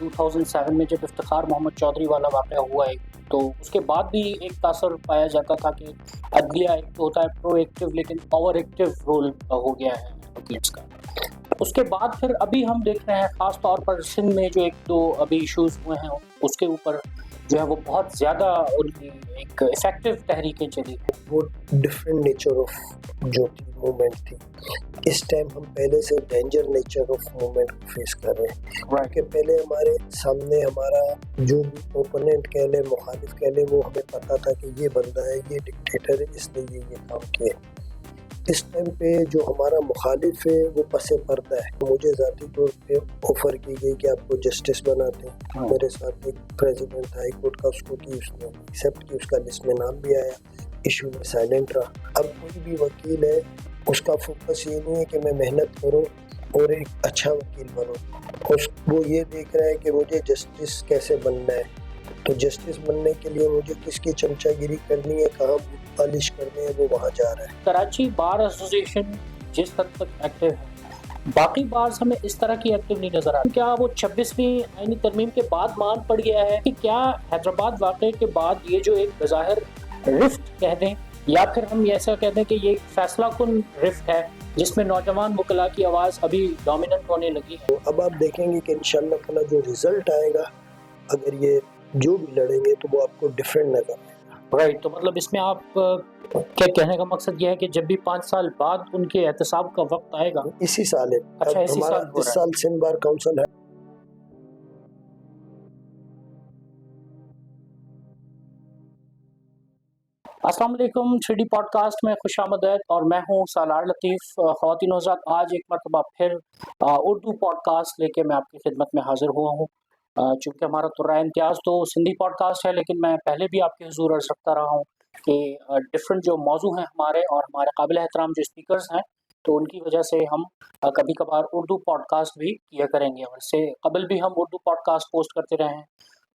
2007 में जब इफ्तिखार मोहम्मद चौधरी वाला वाक़या हुआ एक, तो उसके बाद भी एक तासर पाया जाता था कि अदलिया एक तो होता है प्रोएक्टिव लेकिन ओवर एक्टिव रोल हो गया है एडवोकेट्स का। उसके बाद फिर अभी हम देख रहे हैं ख़ास तौर पर सिंध में जो 1-2 अभी इश्यूज़ हुए हैं उसके ऊपर जो है वो बहुत ज़्यादा उनकी एक इफ़ेक्टिव तहरीकें चली। वो डिफरेंट नेचर ऑफ जो मूवमेंट थी। इस टाइम हम पहले से डेंजर नेचर ऑफ मूवमेंट को फेस कर रहे हैं, क्योंकि पहले हमारे सामने हमारा जो भी ओपोनेंट कह ले, मुखालिफ कह ले, वो हमें पता था कि ये बंदा है, ये डिक्टेटर है, इसने ये काम किए। इस टाइम पे जो हमारा मुखालिफ है वो पसे पर्दा है। मुझे ज़ाती तौर पे ऑफ़र की गई कि आपको जस्टिस बनाते हैं। मेरे साथ एक प्रेसिडेंट हाई कोर्ट का, उसको की, उसने एक्सेप्ट की, उसका लिस्ट में नाम भी आया, इशू में साइलेंट रहा। अब कोई भी वकील है, उसका फोकस ये नहीं है कि मैं मेहनत करूं और एक अच्छा वकील बनूं, वो ये देख रहा है कि मुझे जस्टिस कैसे बनना है। तो जस्टिस बनने के लिए मुझे किसकी चमचागिरी करनी है, कहाँ पॉलिश करनी है, वो वहाँ जा रहा है। कराची बार एसोसिएशन जिस हद तक एक्टिव है, बाकी बार्स हमें इस तरह की एक्टिव नहीं नजर आ रही। क्या वो 26वीं आईनी तरमीम के बाद मान पड़ गया है कि क्या हैदराबाद वाक़े के बाद ये जो एक बज़ाहिर रिफ्ट कह दें या फिर हम ऐसा कह दें कि ये फैसला कुन रिफ्ट है जिसमें नौजवान वकला की आवाज़ अभी डोमिनेंट होने लगी है। तो अब आप देखेंगे कि इंशाल्लाह ताला जो रिजल्ट आएगा, अगर ये जो भी लड़ेंगे तो वो आपको डिफरेंट नजर आएगा। राइट, तो मतलब इसमें आप क्या कहने का मकसद ये है कि जब भी 5 साल बाद उनके एहतसाब का वक्त आएगा, इसी साल है। अच्छा इसी हमारा साल हो इस रहा है। साल सिंध बार काउंसिल है। अस्सलाम वालेकुम, 3D पॉडकास्ट में खुशामदीद और मैं हूँ सालार लतीफ़। ख़वातीन हज़रात, आज एक मरतबा फिर उर्दू पॉडकास्ट लेके मैं आपकी खिदमत में हाज़िर हुआ हूँ। चूँकि हमारा तुर्रा इम्तियाज़ तो सिंधी पॉडकास्ट है, लेकिन मैं पहले भी आपके हुज़ूर अर्ज़ रखता रहा हूँ कि डिफरेंट जो मौजू हैं हमारे और हमारे काबिल एहतराम जो स्पीकर्स हैं, तो उनकी वजह से हम कभी कभार उर्दू पॉडकास्ट भी किया करेंगे और इससे कबल भी हम उर्दू पॉडकास्ट पोस्ट करते रहे हैं।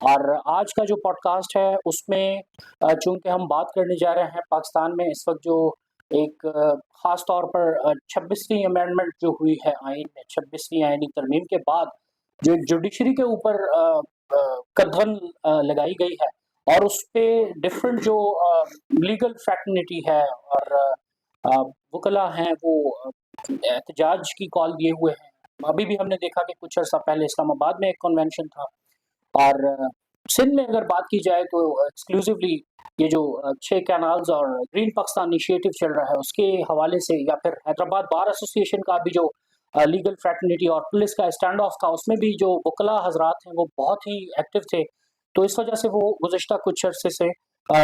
और आज का जो पॉडकास्ट है उसमें चूँकि हम बात करने जा रहे हैं पाकिस्तान में इस वक्त जो एक ख़ास तौर पर 26वीं अमेंडमेंट जो हुई है आइन में, 26वीं आइनी तरमीम के बाद जो एक जुडिशरी के ऊपर कदगन लगाई गई है और उस पे डिफरेंट जो लीगल फ्रैटर्निटी है और वकला हैं वो एहतजाज की कॉल दिए हुए हैं। अभी भी हमने देखा कि कुछ अर्सा पहले इस्लामाबाद में एक कन्वेंशन था और सिंध में अगर बात की जाए तो एक्सक्लूसिवली ये जो 6 कैनाल्स और ग्रीन पाकिस्तान इनिशिएटिव चल रहा है उसके हवाले से, या फिर हैदराबाद बार एसोसिएशन का भी जो लीगल फ्रैटर्निटी और पुलिस का स्टैंड ऑफ था, उसमें भी जो वकला हजरात हैं वो बहुत ही एक्टिव थे। तो इस वजह से वो गुज़िश्ता कुछ अरसे से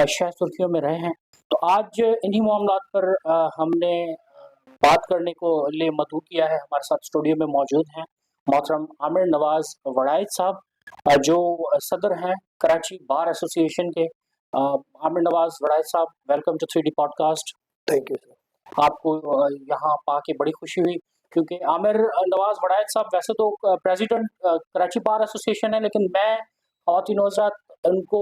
शह सुर्खियों में रहे हैं। तो आज इन्हीं मामलात पर हमने बात करने को लिए मदऊ किया है। हमारे साथ स्टूडियो में मौजूद हैं मोहतरम आमिर नवाज वड़ाइद साहब, जो सदर हैं कराची बार एसोसिएशन के। आमिर नवाज वड़ाइद साहब, welcome to 3D podcast. Thank you sir. आपको यहाँ पाके बड़ी खुशी हुई, क्योंकि आमिर नवाज वड़ाइद साहब वैसे तो प्रेसिडेंट कराची बार एसोसिएशन है, लेकिन मैं ख़वातीन हज़रात उनको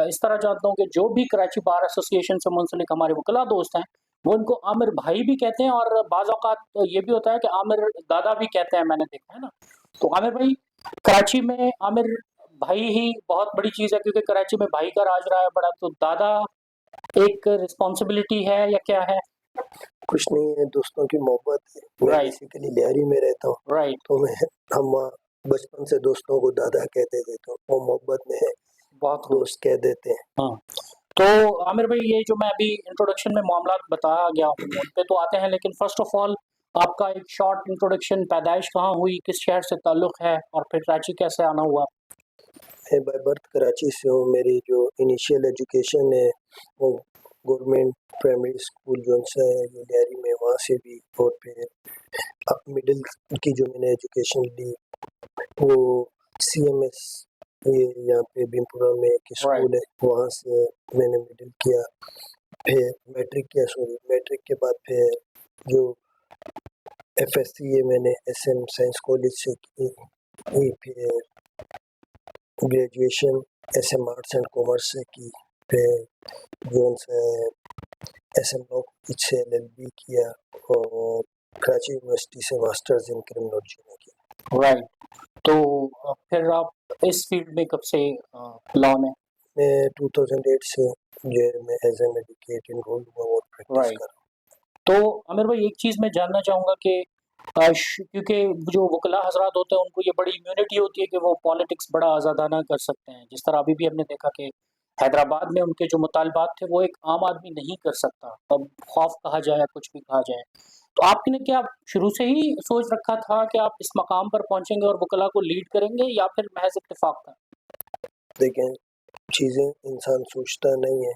इस तरह जानता हूँ कि जो भी कराची बार एसोसिएशन से मुंसलिक हमारे वकला दोस्त हैं वो इनको आमिर भाई भी कहते हैं और बाज़ औक़ात तो ये भी होता है कि आमिर दादा भी कहते हैं, मैंने देखा है ना। तो आमिर भाई, कराची में आमिर भाई ही बहुत बड़ी चीज़ है, क्योंकि कराची में भाई का राज रहा है बड़ा, तो दादा एक रिस्पॉन्सिबिलिटी है या क्या है? कुछ नहीं है, दोस्तों की मोहब्बत है। मैं बेसिकली लियारी में रहता हूँ, राइट, तो हम बचपन से दोस्तों को दादा कहते थे, तो वो मोहब्बत में है, बहुत दोस्त कह देते हैं। हाँ। तो आमिर भाई, ये जो मैं अभी इंट्रोडक्शन में मामला बताया गया हूँ उन पे तो आते हैं, लेकिन फर्स्ट ऑफ ऑल आपका एक शॉर्ट इंट्रोडक्शन, पैदाइश कहाँ हुई, किस शहर से ताल्लुक़ है और फिर कराची कैसे आना हुआ? मैं बाय बर्थ कराची से हूँ। मेरी जो इनिशियल एजुकेशन है वो गवर्नमेंट प्राइमरी स्कूल जो है ये लियारी में, वहाँ से भी, और फिर अब मिडिल की जो मैंने एजुकेशन ली वो CMS, ये यहाँ पे भीमपुरा में एक स्कूल है, वहाँ से मैंने मिडिल किया। फिर मैट्रिक के बाद फिर जो FSC है मैंने SM साइंस कॉलेज से की। फिर graduation SM arts and commerce से की। फिर जो से SM लॉ से LLB किया और कराची यूनिवर्सिटी से मास्टर्स इन क्रिमिनोलॉजी में किया। राइट। तो फिर आप इस फील्ड में कब से लॉ में? मैं 2008 से जेल में एज एन एडवोकेट इनरोल हुआ और प्रैक्टिस राइट। कर तो आमिर भाई, एक चीज़ मैं जानना चाहूँगा कि क्योंकि जो वकला हज़रात होते हैं उनको ये बड़ी इम्यूनिटी होती है कि वो पॉलिटिक्स बड़ा आज़ादाना कर सकते हैं। जिस तरह अभी भी हमने देखा कि हैदराबाद में उनके जो मुतालबात थे वो एक आम आदमी नहीं कर सकता। अब खौफ कहा जाए या कुछ भी कहा जाए। तो आपने क्या शुरू से ही सोच रखा था कि आप इस मकाम पर पहुँचेंगे और वकला को लीड करेंगे, या फिर महज़ इत्तेफ़ाक था? देखें, चीज़ें इंसान सोचता नहीं है,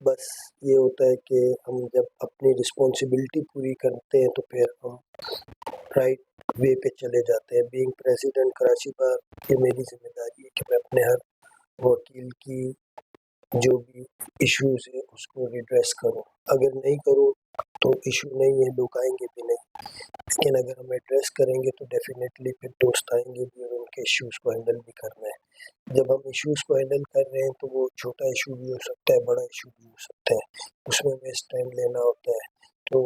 बस ये होता है कि हम जब अपनी रिस्पॉन्सिबिलिटी पूरी करते हैं तो फिर हम राइट वे पे चले जाते हैं। बीइंग प्रेसिडेंट कराची बार, ये मेरी जिम्मेदारी है कि मैं अपने हर वकील की जो भी इश्यूज है उसको रिड्रेस करूं। अगर नहीं करूं तो इशू नहीं है, लोग आएंगे भी नहीं, लेकिन अगर हम एड्रेस करेंगे तो डेफिनेटली फिर दोस्त आएंगे भी और उनके इश्यूज को हैंडल भी करना है। जब हम इश्यूज को हैंडल कर रहे हैं तो वो छोटा इशू भी हो सकता है, बड़ा इशू भी हो सकता है, उसमें वेस्ट टाइम लेना होता है। तो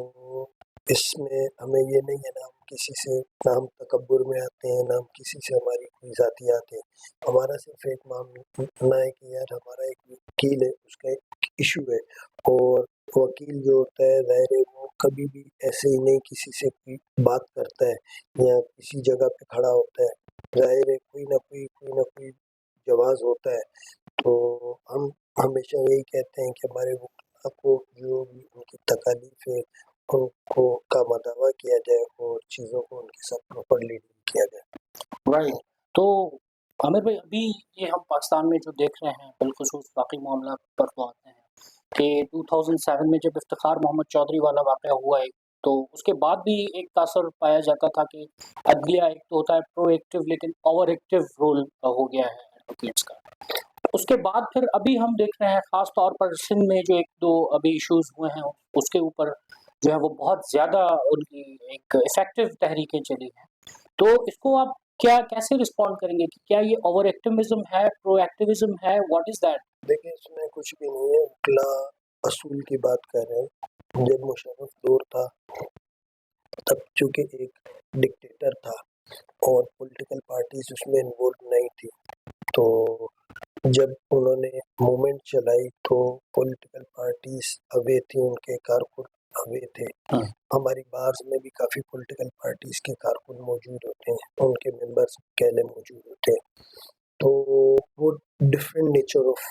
इसमें हमें ये नहीं है ना हम किसी से, ना हम तकब्बुर में आते हैं, ना हम किसी से हमारी कोई ज़ातियात है। हमारा सिर्फ एक मामला है कि यार हमारा एक वकील है, उसका एक इशू है, और वकील जो होता है ज़ाहिर है वो कभी भी ऐसे ही नहीं किसी से कोई बात करता है या किसी जगह पे खड़ा होता है। ज़ाहिर है कोई ना कोई जवाब होता है। तो हम हमेशा यही कहते हैं कि हमारे वकील को जो भी उनकी तकालीफ है उनको का मदावा किया जाए और चीज़ों को उनके साथ प्रॉपरली डील किया जाए। राइट। तो आमिर भाई, अभी ये हम पाकिस्तान में जो देख रहे हैं, बिलखुसूस बाकी मामला पर तो आते हैं कि 2007 में जब इफ्तिखार मोहम्मद चौधरी वाला वाक़या हुआ है, तो उसके बाद भी एक तासर पाया जाता था कि अदलिया एक तो होता है प्रोएक्टिव, लेकिन ओवर एक्टिव रोल हो गया है एडवोकेट्स का। उसके बाद फिर अभी हम देख रहे हैं, ख़ास तौर पर सिंध में जो 1-2 अभी इश्यूज़ हुए हैं, उसके ऊपर जो है वो बहुत ज़्यादा उनकी एक इफ़ेक्टिव तहरीकें चली हैं। तो इसको आप क्या कैसे रिस्पॉन्ड करेंगे कि क्या ये ओवर एक्टिविज़्म है, प्रोएक्टिविज़्म है, व्हाट इज़ दैट? देखिए इसमें कुछ भी नहीं है, उतला असूल की बात कर रहे हैं। जब मुशर्रफ दौर था तब चूँकि एक डिक्टेटर था और पॉलिटिकल पार्टीज़ उसमें इन्वॉल्व नहीं थी, तो जब उन्होंने मूवमेंट चलाई तो पॉलिटिकल पार्टीज़ अवे थी, उनके कारकुन अवे थे। हमारी बार्स में भी काफ़ी पॉलिटिकल पार्टीज़ के कारकुन मौजूद होते हैं, उनके मेंबर्स पहले मौजूद होते हैं। तो वो डिफरेंट नेचर ऑफ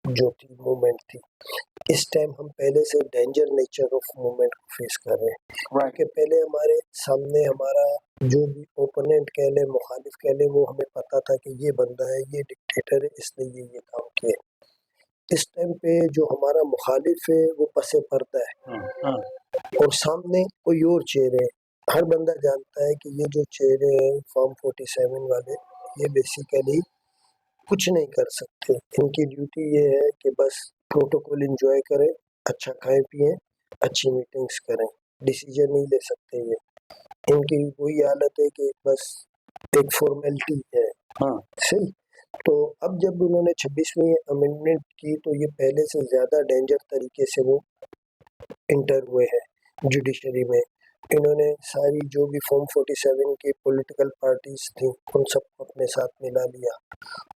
जो थी मूवमेंट थी। इस टाइम हम पहले से डेंजर नेचर ऑफ मूवमेंट को फेस कर रहे हैं, क्योंकि पहले हमारे सामने हमारा जो भी ओपोनेंट कह लें, मुखालिफ कह लें, वो हमें पता था कि ये बंदा है, ये डिक्टेटर है, इसने ये काम किए। इस टाइम पे जो हमारा मुखालिफ है वो पसे पर्दा है और सामने कोई और चेहरे हैं। हर बंदा जानता है कि ये जो चेहरे हैं फॉर्म 47 वाले, ये बेसिकली कुछ नहीं कर सकते। इनकी ड्यूटी ये है कि बस प्रोटोकॉल एंजॉय करें, अच्छा खाएं पिएं, अच्छी मीटिंग्स करें, डिसीजन नहीं ले सकते ये। इनकी वही हालत है कि बस एक फॉर्मेलिटी है। सही। तो अब जब उन्होंने 26वीं अमेंडमेंट की तो ये पहले से ज़्यादा डेंजर तरीके से वो इंटर हुए हैं जुडिशरी में। इन्होंने सारी जो भी फॉर्म 47 की पॉलिटिकल पार्टीज थी उन सबको अपने साथ मिला लिया।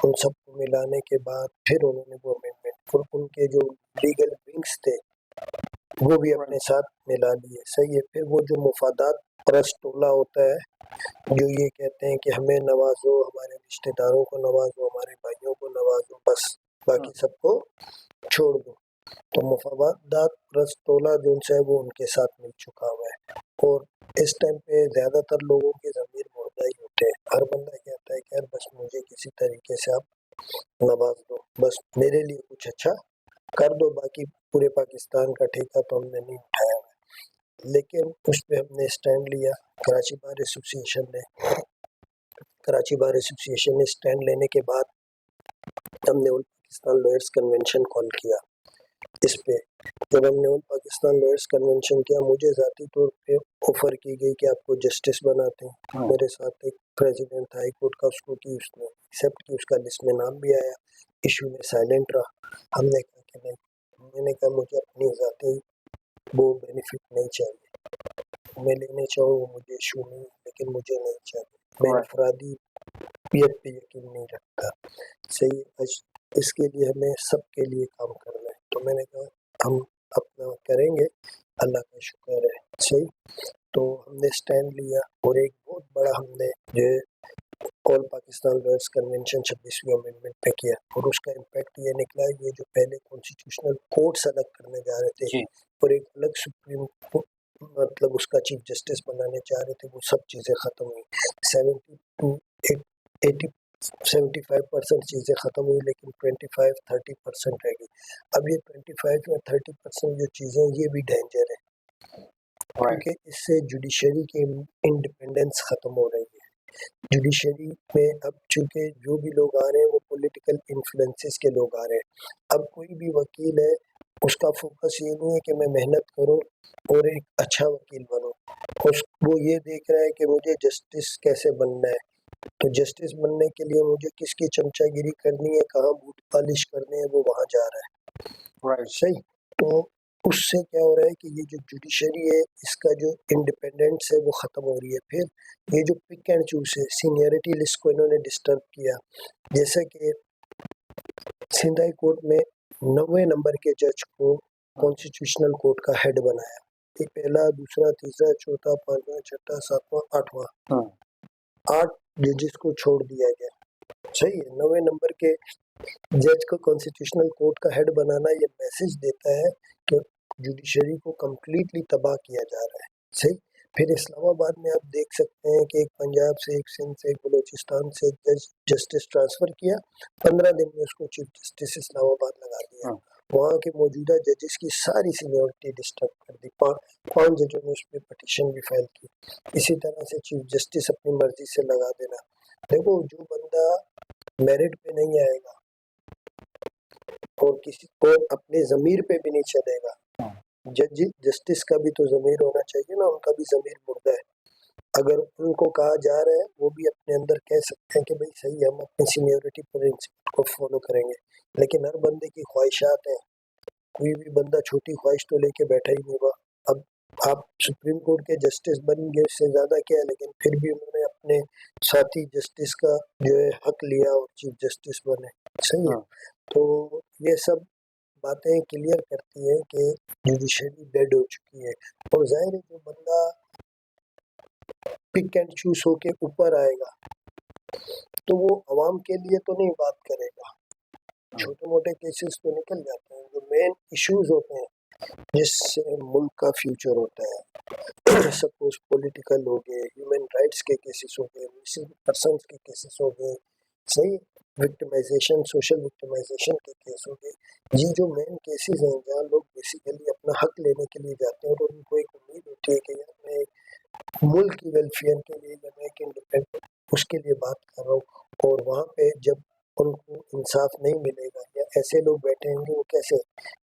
उन सबको मिलाने के बाद फिर उन्होंने वो अमेंडमेंट और उनके जो लीगल विंग्स थे वो भी अपने साथ मिला लिए। सही है। फिर वो जो मुफादात परस्त टोला होता है जो ये कहते हैं कि हमें नवाजो, हमारे रिश्तेदारों को नवाजो, हमारे भाइयों को नवाजो, बस बाकी सबको छोड़ दो। तो मुफादात परस्त टोला जो है वो उनके साथ मिल चुका हुआ है और इस टाइम पे ज़्यादातर लोगों के ज़मीर मुर्दा ही होते हैं। हर बंदा कहता है कि यार बस मुझे किसी तरीके से आप नवाज दो, बस मेरे लिए कुछ अच्छा कर दो, बाकी पूरे पाकिस्तान का ठेका तो हमने नहीं उठाया है। लेकिन उस पर हमने स्टैंड लिया। कराची बार एसोसिएशन ने स्टैंड लेने के बाद हमने all Pakistan lawyers convention call किया। इस पे जब हमने ऑल पाकिस्तान लॉयर्स कन्वेंशन किया, मुझे ज़ाती तौर पे ऑफर की गई कि आपको जस्टिस बनाते हैं। मेरे साथ एक प्रेसिडेंट हाई कोर्ट का, उसको की, उसने एक्सेप्ट की, उसका लिस्ट में नाम भी आया। इशू में साइलेंट रहा। हमने कहा कि नहीं, मैंने कहा मुझे अपनी ज़ाती वो बेनिफिट नहीं चाहिए। मैं लेने चाहूँ वो मुझे इशू नहीं, लेकिन मुझे नहीं चाहिए। मैं इंफरादियत पे यकीन नहीं रखता। सही है, इसके लिए हमें सबके लिए काम करना है। तो मैंने कहा हम अपना करेंगे, अल्लाह का शुक्र है। सही, तो हमने स्टैंड लिया और एक बहुत बड़ा हमने जो ऑल पाकिस्तान लॉयर्स कन्वेंशन 26वीं अमेंडमेंट पे किया और उसका इम्पैक्ट ये निकला, ये जो पहले कॉन्स्टिट्यूशनल कोर्ट्स अलग करने जा रहे थे और एक अलग सुप्रीम कोर्ट मतलब उसका चीफ जस्टिस बनाने चाह रहे थे, वो सब चीज़ें ख़त्म हुई। 70 to 75% चीज़ें ख़त्म हुई, लेकिन 25-30% रह गई। अब ये 25 या 30% जो चीज़ें ये भी डेंजर है, क्योंकि इससे जुडिशरी की इंडिपेंडेंस ख़त्म हो रही है। जुडिशरी में अब चूंकि जो भी लोग आ रहे हैं वो पॉलिटिकल इन्फ्लुएंसेस के लोग आ रहे हैं। अब कोई भी वकील है, उसका फोकस ये नहीं है कि मैं मेहनत करूं और एक अच्छा वकील बनूं, वो ये देख रहा है कि मुझे जस्टिस कैसे बनना है। तो जस्टिस बनने के लिए मुझे किसकी चमचागिरी करनी है, कहाँ बूट पॉलिश करने हैं, वो वहाँ जा रहा है। सही, तो उससे क्या हो रहा है कि ये जो जुडिशरी है इसका जो इंडिपेंडेंस है वो ख़त्म हो रही है। फिर ये जो पिक एंड चूज है, सीनियरिटी लिस्ट को इन्होंने डिस्टर्ब किया। जैसे कि सिंध हाई कोर्ट में 9वें नंबर के जज को कॉन्स्टिट्यूशनल कोर्ट का हेड बनाया। ये पहला, दूसरा, तीसरा, चौथा, पांचवा, छठा, सातवां, आठवां, 8 जजेस को छोड़ दिया गया। सही है, 9वें नंबर के जज को कॉन्स्टिट्यूशनल कोर्ट का हेड बनाना ये मैसेज देता है कि जुडिशरी को कंप्लीटली तबाह किया जा रहा है। सही, फिर इस्लामाबाद में आप देख सकते हैं कि एक पंजाब से, एक सिंध से, एक बलूचिस्तान से जस्टिस ट्रांसफर किया, 15 दिन में उसको चीफ जस्टिस इस्लामाबाद लगा दिया। वहाँ के मौजूदा जजेस की सारी सीनियरिटी डिस्टर्ब कर दी। 5 जजों ने उस पर पटिशन भी फाइल की। इसी तरह से चीफ जस्टिस अपनी मर्जी से लगा देना। देखो, जो बंदा मेरिट पे नहीं आएगा और किसी को अपने ज़मीर पे भी नहीं चलेगा, जस्टिस का भी तो ज़मीर होना चाहिए ना, उनका भी ज़मीर मुर्दा है। अगर उनको कहा जा रहा है, वो भी अपने अंदर कह सकते हैं कि भाई सही है, हम अपनी सीनियरिटी प्रिंसिपल को फॉलो करेंगे। लेकिन हर बंदे की ख्वाहिशात हैं, कोई भी बंदा छोटी ख्वाहिश तो लेके बैठा ही नहीं हुआ। अब आप सुप्रीम कोर्ट के जस्टिस बन गए, इससे ज़्यादा क्या है, लेकिन फिर भी उन्होंने अपने साथी जस्टिस का जो है हक लिया और चीफ जस्टिस बने। सही है, तो ये सब बातें क्लियर करती हैं कि जुडिशरी डेड हो चुकी है। और जाहिर है जो बंदा पिक एंड चूज होके ऊपर आएगा तो वो अवाम के लिए तो नहीं बात करेगा। छोटे मोटे केसेस तो निकल जाते हैं, जो मेन इश्यूज होते हैं जिससे मुल्क का फ्यूचर होता है, सपोज पॉलिटिकल हो गए, ह्यूमन राइट्स के केसेस हो गए, मिसिंग पर्सन्स के केसेस हो गए, सही, विक्टिमाइजेशन, सोशल विक्टिमाइजेशन के केस हो गए। ये जो मेन केसेस हैं जहाँ लोग बेसिकली अपना हक लेने के लिए जाते हैं और उनको एक उम्मीद होती है कि यार मैं मुल्क की वेलफेयर के लिए या मैं एक इंडिपेंडेंट उसके लिए बात कर रहा हूँ, और वहाँ पे जब उनको इंसाफ नहीं मिलेगा या ऐसे लोग बैठे होंगे, वो कैसे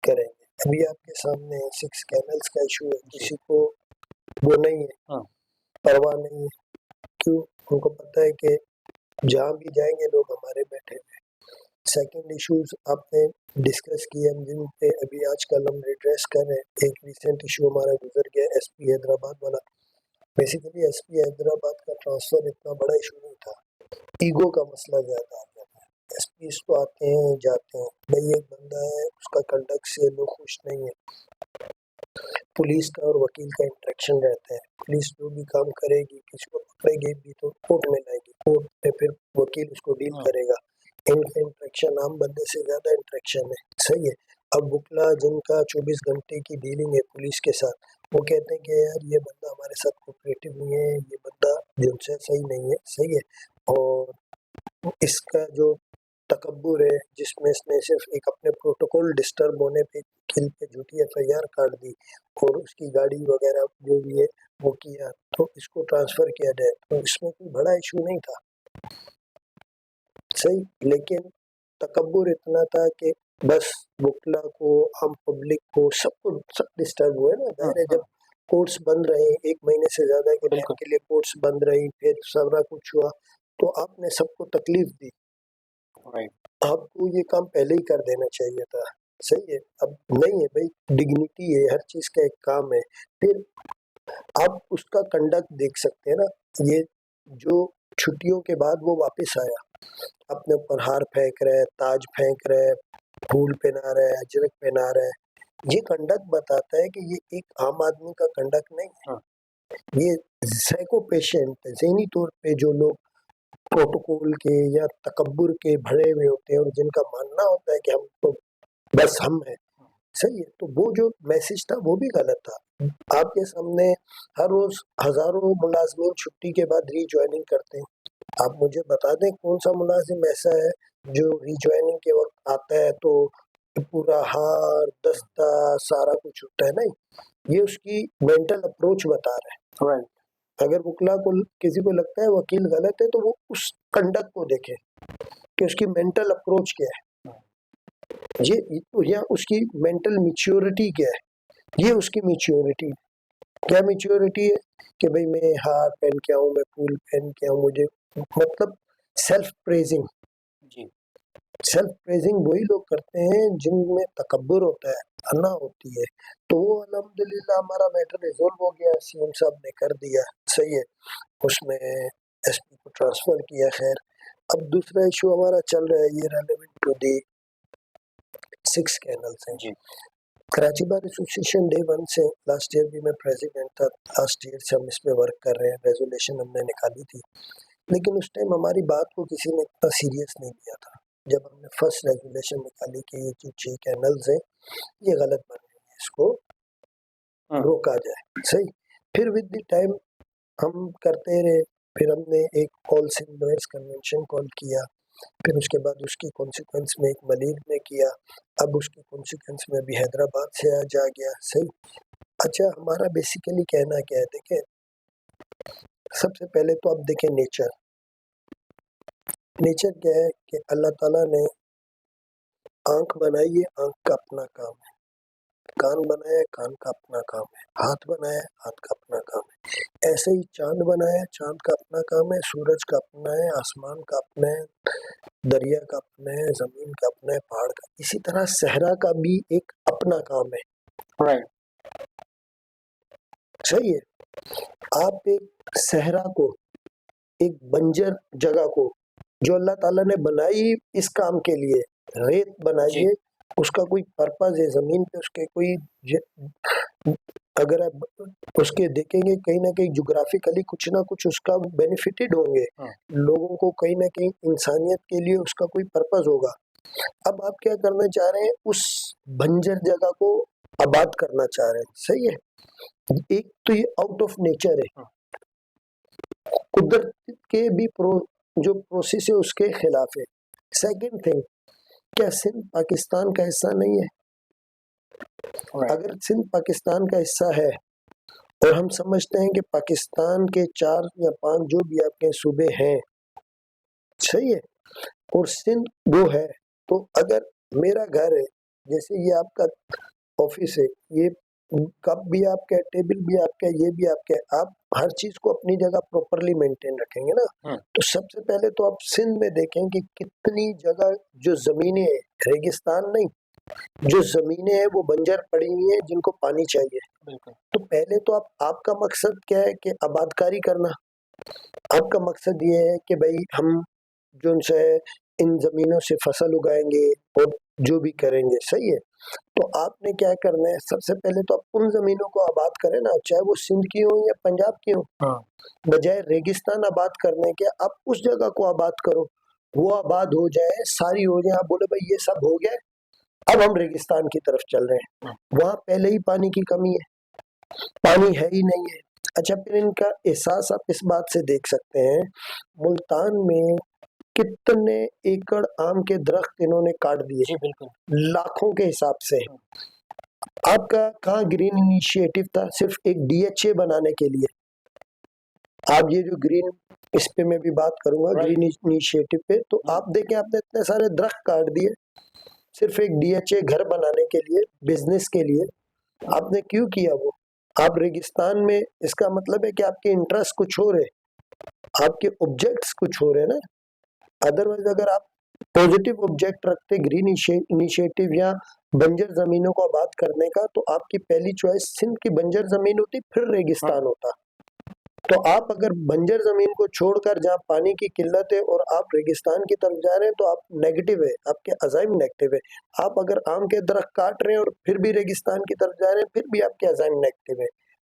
करेंगे। अभी आपके सामने 6 कैनल्स का इशू है, किसी को वो नहीं है, परवाह नहीं है। क्यों? उनको पता है कि जहाँ भी जाएंगे लोग हमारे बैठे हैं। सेकंड इश्यूज आपने डिस्कस किए, हम जिन पे अभी आजकल हम रिड्रेस कर रहे हैं। एक रिसेंट इशू हमारा गुजर गया एसपी हैदराबाद वाला। बेसिकली एसपी हैदराबाद का ट्रांसफर इतना बड़ा इशू नहीं था, ईगो का मसला ज़्यादा आ गया था। एसपीज तो आते हैं जाते हैं, भाई एक बंदा है उसका कंडक्ट से लोग खुश नहीं है। पुलिस का और वकील का इंटरेक्शन रहता है, पुलिस जो भी काम करेगी, किसी को पकड़ेगी भी तो कोर्ट में लाएगी, कोर्ट में फिर वकील उसको डील करेगा। इनका इंटरेक्शन आम बंदे से ज़्यादा इंटरेक्शन है। सही है, अब बुकला जिनका 24 घंटे की डीलिंग है पुलिस के साथ, वो कहते हैं कि यार ये बंदा हमारे साथ कोऑपरेटिव नहीं है, ये बंदा जिनसे सही नहीं है। सही है, और इसका जो तकब्बुर है जिसमें इसने सिर्फ एक अपने प्रोटोकॉल डिस्टर्ब होने पे वकील पे झूठी एफआईआर काट दी और उसकी गाड़ी वगैरह जो भी है वो किया, तो इसको ट्रांसफर किया जाए, तो इसमें कोई बड़ा इशू नहीं था। सही, लेकिन तकब्बुर इतना था कि बस वकला को, आम पब्लिक को, सबको सब डिस्टर्ब हुए ना। जाहिर है, जब कोर्ट्स बंद रहे 1 महीने से ज़्यादा के टाइम के लिए, कोर्ट्स बंद रही, फिर सारा कुछ हुआ, तो आपने सबको तकलीफ दी। आपको ये काम पहले ही कर देना चाहिए था। सही है, अब नहीं है भाई, डिग्निटी है, हर चीज़ का एक काम है। फिर आप उसका कंडक्ट देख सकते हैं ना, ये जो छुट्टियों के बाद वो वापस आया, अपने ऊपर हार फेंक रहा है, ताज फेंक रहा है, फूल पहना रहा है, अजरक पहना रहा है। ये कंडक्ट बताता है कि ये एक आम आदमी का कंडक्ट नहीं है, ये साइको पेशेंट है। ज़हनी तौर पे जो लोग प्रोटोकॉल के या तकब्बुर के भरे हुए होते हैं और जिनका मानना होता है कि हम तो बस हम हैं, सही है। तो वो जो मैसेज था वो भी गलत था। आपके सामने हर रोज हजारों मुलाजमीन छुट्टी के बाद रीज्वाइनिंग करते हैं। आप मुझे बता दें कौन सा मुलाजिम ऐसा है जो रीज्वाइनिंग के वक्त आता है तो पूरा हार दस्ता सारा कुछ होता है? नहीं, ये उसकी मेंटल अप्रोच बता रहा है। राइट। अगर वकीला को किसी को लगता है वकील गलत है तो वो उस कंडक्ट को देखे कि उसकी मेंटल अप्रोच क्या है, ये या उसकी मेंटल मैच्योरिटी क्या है। ये उसकी मैच्योरिटी, क्या मैच्योरिटी है कि भाई मैं हार पहन के आऊँ, मैं फूल पहन के आऊँ, मुझे मतलब सेल्फ प्रेजिंग। जी। सेल्फ प्रेजिंग वही लोग करते हैं जिनमें तकब्बुर होता है, अना होती है। तो वो अल्हम्दुलिल्लाह हमारा मैटर रिजोल्व हो गया, सीएम साहब ने कर दिया, सही है, उसमें एसपी को ट्रांसफर किया। खैर, अब दूसरा इशू हमारा चल रहा है, ये रेलेवेंट टू दी 6 कैनल्स हैं। जी। कराची बार एसोसिएशन डे 1 से, लास्ट ईयर भी मैं प्रेसिडेंट था, लास्ट ईयर से हम इस पे वर्क कर रहे हैं। रेजोल्यूशन हमने निकाली थी, लेकिन उस टाइम हमारी बात को किसी ने इतना सीरियस नहीं लिया था। जब हमने फर्स्ट रेजोल्यूशन निकाली कि ये जो 6 कैनल्स हैं ये गलत बन रही है, इसको रोका जाए, सही। फिर विद द टाइम हम करते रहे, फिर हमने एक all Sindh noise convention call किया, फिर उसके बाद उसकी कॉन्सिक्वेंस में एक मलीर में किया, अब उसकी कॉन्सिक्वेंस में भी हैदराबाद से आज आ गया, सही। अच्छा, हमारा बेसिकली कहना क्या है, देखें सबसे पहले तो आप देखें नेचर क्या है कि अल्लाह ताला ने आंख बनाई है, आंख का अपना काम है, कान बनाया, कान का अपना काम है, हाथ बनाया, हाथ का अपना काम है। ऐसे ही चांद बनाया, चांद का अपना काम है, सूरज का अपना है, आसमान का अपना है, दरिया का अपना है, जमीन का अपना है, पहाड़ का। इसी तरह सहरा का भी एक अपना काम है, राइट। सही है। आप एक सहरा को, एक बंजर जगह को जो अल्लाह ताला ने बनाई इस काम के लिए, रेत बनाई है, उसका कोई पर्पज है जमीन पे, उसके कोई अगर आप उसके देखेंगे कहीं ना कहीं जोग्राफिकली कुछ ना कुछ उसका बेनिफिटेड होंगे, लोगों को कहीं ना कहीं इंसानियत के लिए उसका कोई पर्पज होगा। अब आप क्या करना चाह रहे हैं, उस बंजर जगह को आबाद करना चाह रहे हैं, सही है। एक तो ये आउट ऑफ नेचर है, कुदरत के भी जो प्रोसेस है उसके खिलाफ है। सेकंड थिंग, क्या सिंध पाकिस्तान का हिस्सा नहीं है? अगर सिंध पाकिस्तान का हिस्सा है और हम समझते हैं कि पाकिस्तान के 4 या 5 जो भी आपके सूबे हैं, सही है, और सिंध वो है, तो अगर मेरा घर है, जैसे ये आपका ऑफिस है, ये कप भी आपका है, टेबल भी आपका है, ये भी आपका है, आप हर चीज को अपनी जगह प्रॉपरली मेंटेन रखेंगे ना। तो सबसे पहले तो आप सिंध में देखें कि कितनी जगह जो जमीनें हैं, रेगिस्तान नहीं, जो जमीनें हैं वो बंजर पड़ी हुई है जिनको पानी चाहिए। तो पहले तो आपका मकसद क्या है कि आबादकारी करना, आपका मकसद ये है कि भाई हम जो उनसे इन जमीनों से फसल उगाएंगे और जो भी करेंगे, सही है। तो आपने क्या करना है, सबसे पहले तो आप उन जमीनों को आबाद करें ना, चाहे वो सिंध की हो या पंजाब की हो। बजाय रेगिस्तान आबाद करने के आप उस जगह को आबाद करो, वो आबाद हो जाए, सारी हो जाए, आप बोले भाई ये सब हो गया, अब हम रेगिस्तान की तरफ चल रहे हैं। वहां पहले ही पानी की कमी है, पानी है ही नहीं है। अच्छा, फिर इनका एहसास आप इस बात से देख सकते हैं, मुल्तान में कितने एकड़ आम के दरख्त इन्होंने काट दिए, जी बिल्कुल, लाखों के हिसाब से। आपका कहाँ ग्रीन इनिशिएटिव था, सिर्फ एक डीएचए बनाने के लिए। आप ये जो ग्रीन, इस पे मैं भी बात करूंगा, ग्रीन इनिशिएटिव पे, तो आप देखें आपने इतने सारे दरख्त काट दिए सिर्फ एक डीएचए घर बनाने के लिए, बिजनेस के लिए। आपने क्यों किया वो? आप रेगिस्तान में, इसका मतलब है कि आपके इंटरेस्ट कुछ हो रहे, आपके ऑब्जेक्ट्स कुछ हो रहे ना। अदरवाइज अगर आप पॉजिटिव ऑब्जेक्ट रखते ग्रीन इनिशिएटिव या बंजर जमीनों को आबाद करने का, तो आपकी पहली चॉइस सिंध की बंजर जमीन होती, फिर रेगिस्तान होता। तो आप अगर बंजर जमीन को छोड़कर जहाँ पानी की किल्लत है और आप रेगिस्तान की तरफ जा रहे हैं तो आप नेगेटिव है, आपके अज़ाइम नेगेटिव है। आप अगर आम के दरख्त काट रहे हैं और फिर भी रेगिस्तान की तरफ जा रहे हैं, फिर भी आपके अज़ाइम नेगेटिव है।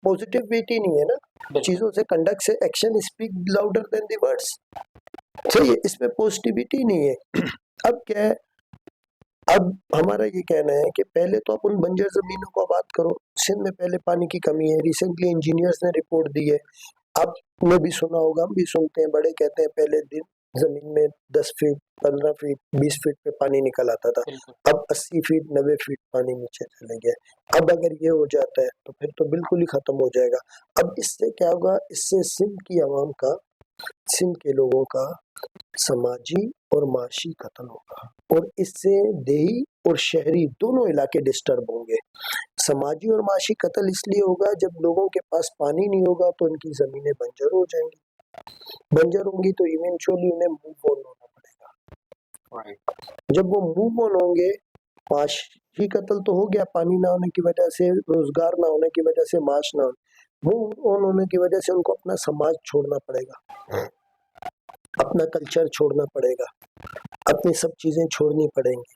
पॉजिटिविटी नहीं है ना, चीजों से कंडक्ट से action speak louder than the words. सही है, इसमें पॉजिटिविटी नहीं है। अब क्या है, अब हमारा ये कहना है कि पहले तो आप उन बंजर जमीनों को आबाद करो। सिंध में पहले पानी की कमी है, रिसेंटली इंजीनियर्स ने रिपोर्ट दी है, आपने भी सुना होगा, हम भी सुनते हैं, बड़े कहते हैं पहले दिन जमीन में 10 फीट 15 फीट 20 फीट पे पानी निकल आता था, अब 80 फीट 90 फीट पानी नीचे चले गया। अब अगर ये हो जाता है तो फिर तो बिल्कुल ही खत्म हो जाएगा। अब इससे क्या होगा, इससे सिंध की आवाम का, सिंध के लोगों का समाजी और माशी कत्ल होगा, और इससे देही और शहरी दोनों इलाके डिस्टर्ब होंगे। समाजी और माशी कत्ल इसलिए होगा, जब लोगों के पास पानी नहीं होगा तो उनकी जमीनें बंजर हो जाएंगी, बंजर होंगी तो इवेंचुअली उन्हें मूव ऑन होना पड़ेगा। जब वो मूव ऑन होंगे, माशी कत्ल तो हो गया, पानी ना होने की वजह से, रोजगार ना होने की वजह से, माश ना मूव ऑन होने की वजह से उनको अपना समाज छोड़ना पड़ेगा, अपना कल्चर छोड़ना पड़ेगा, अपनी सब चीजें छोड़नी पड़ेंगी।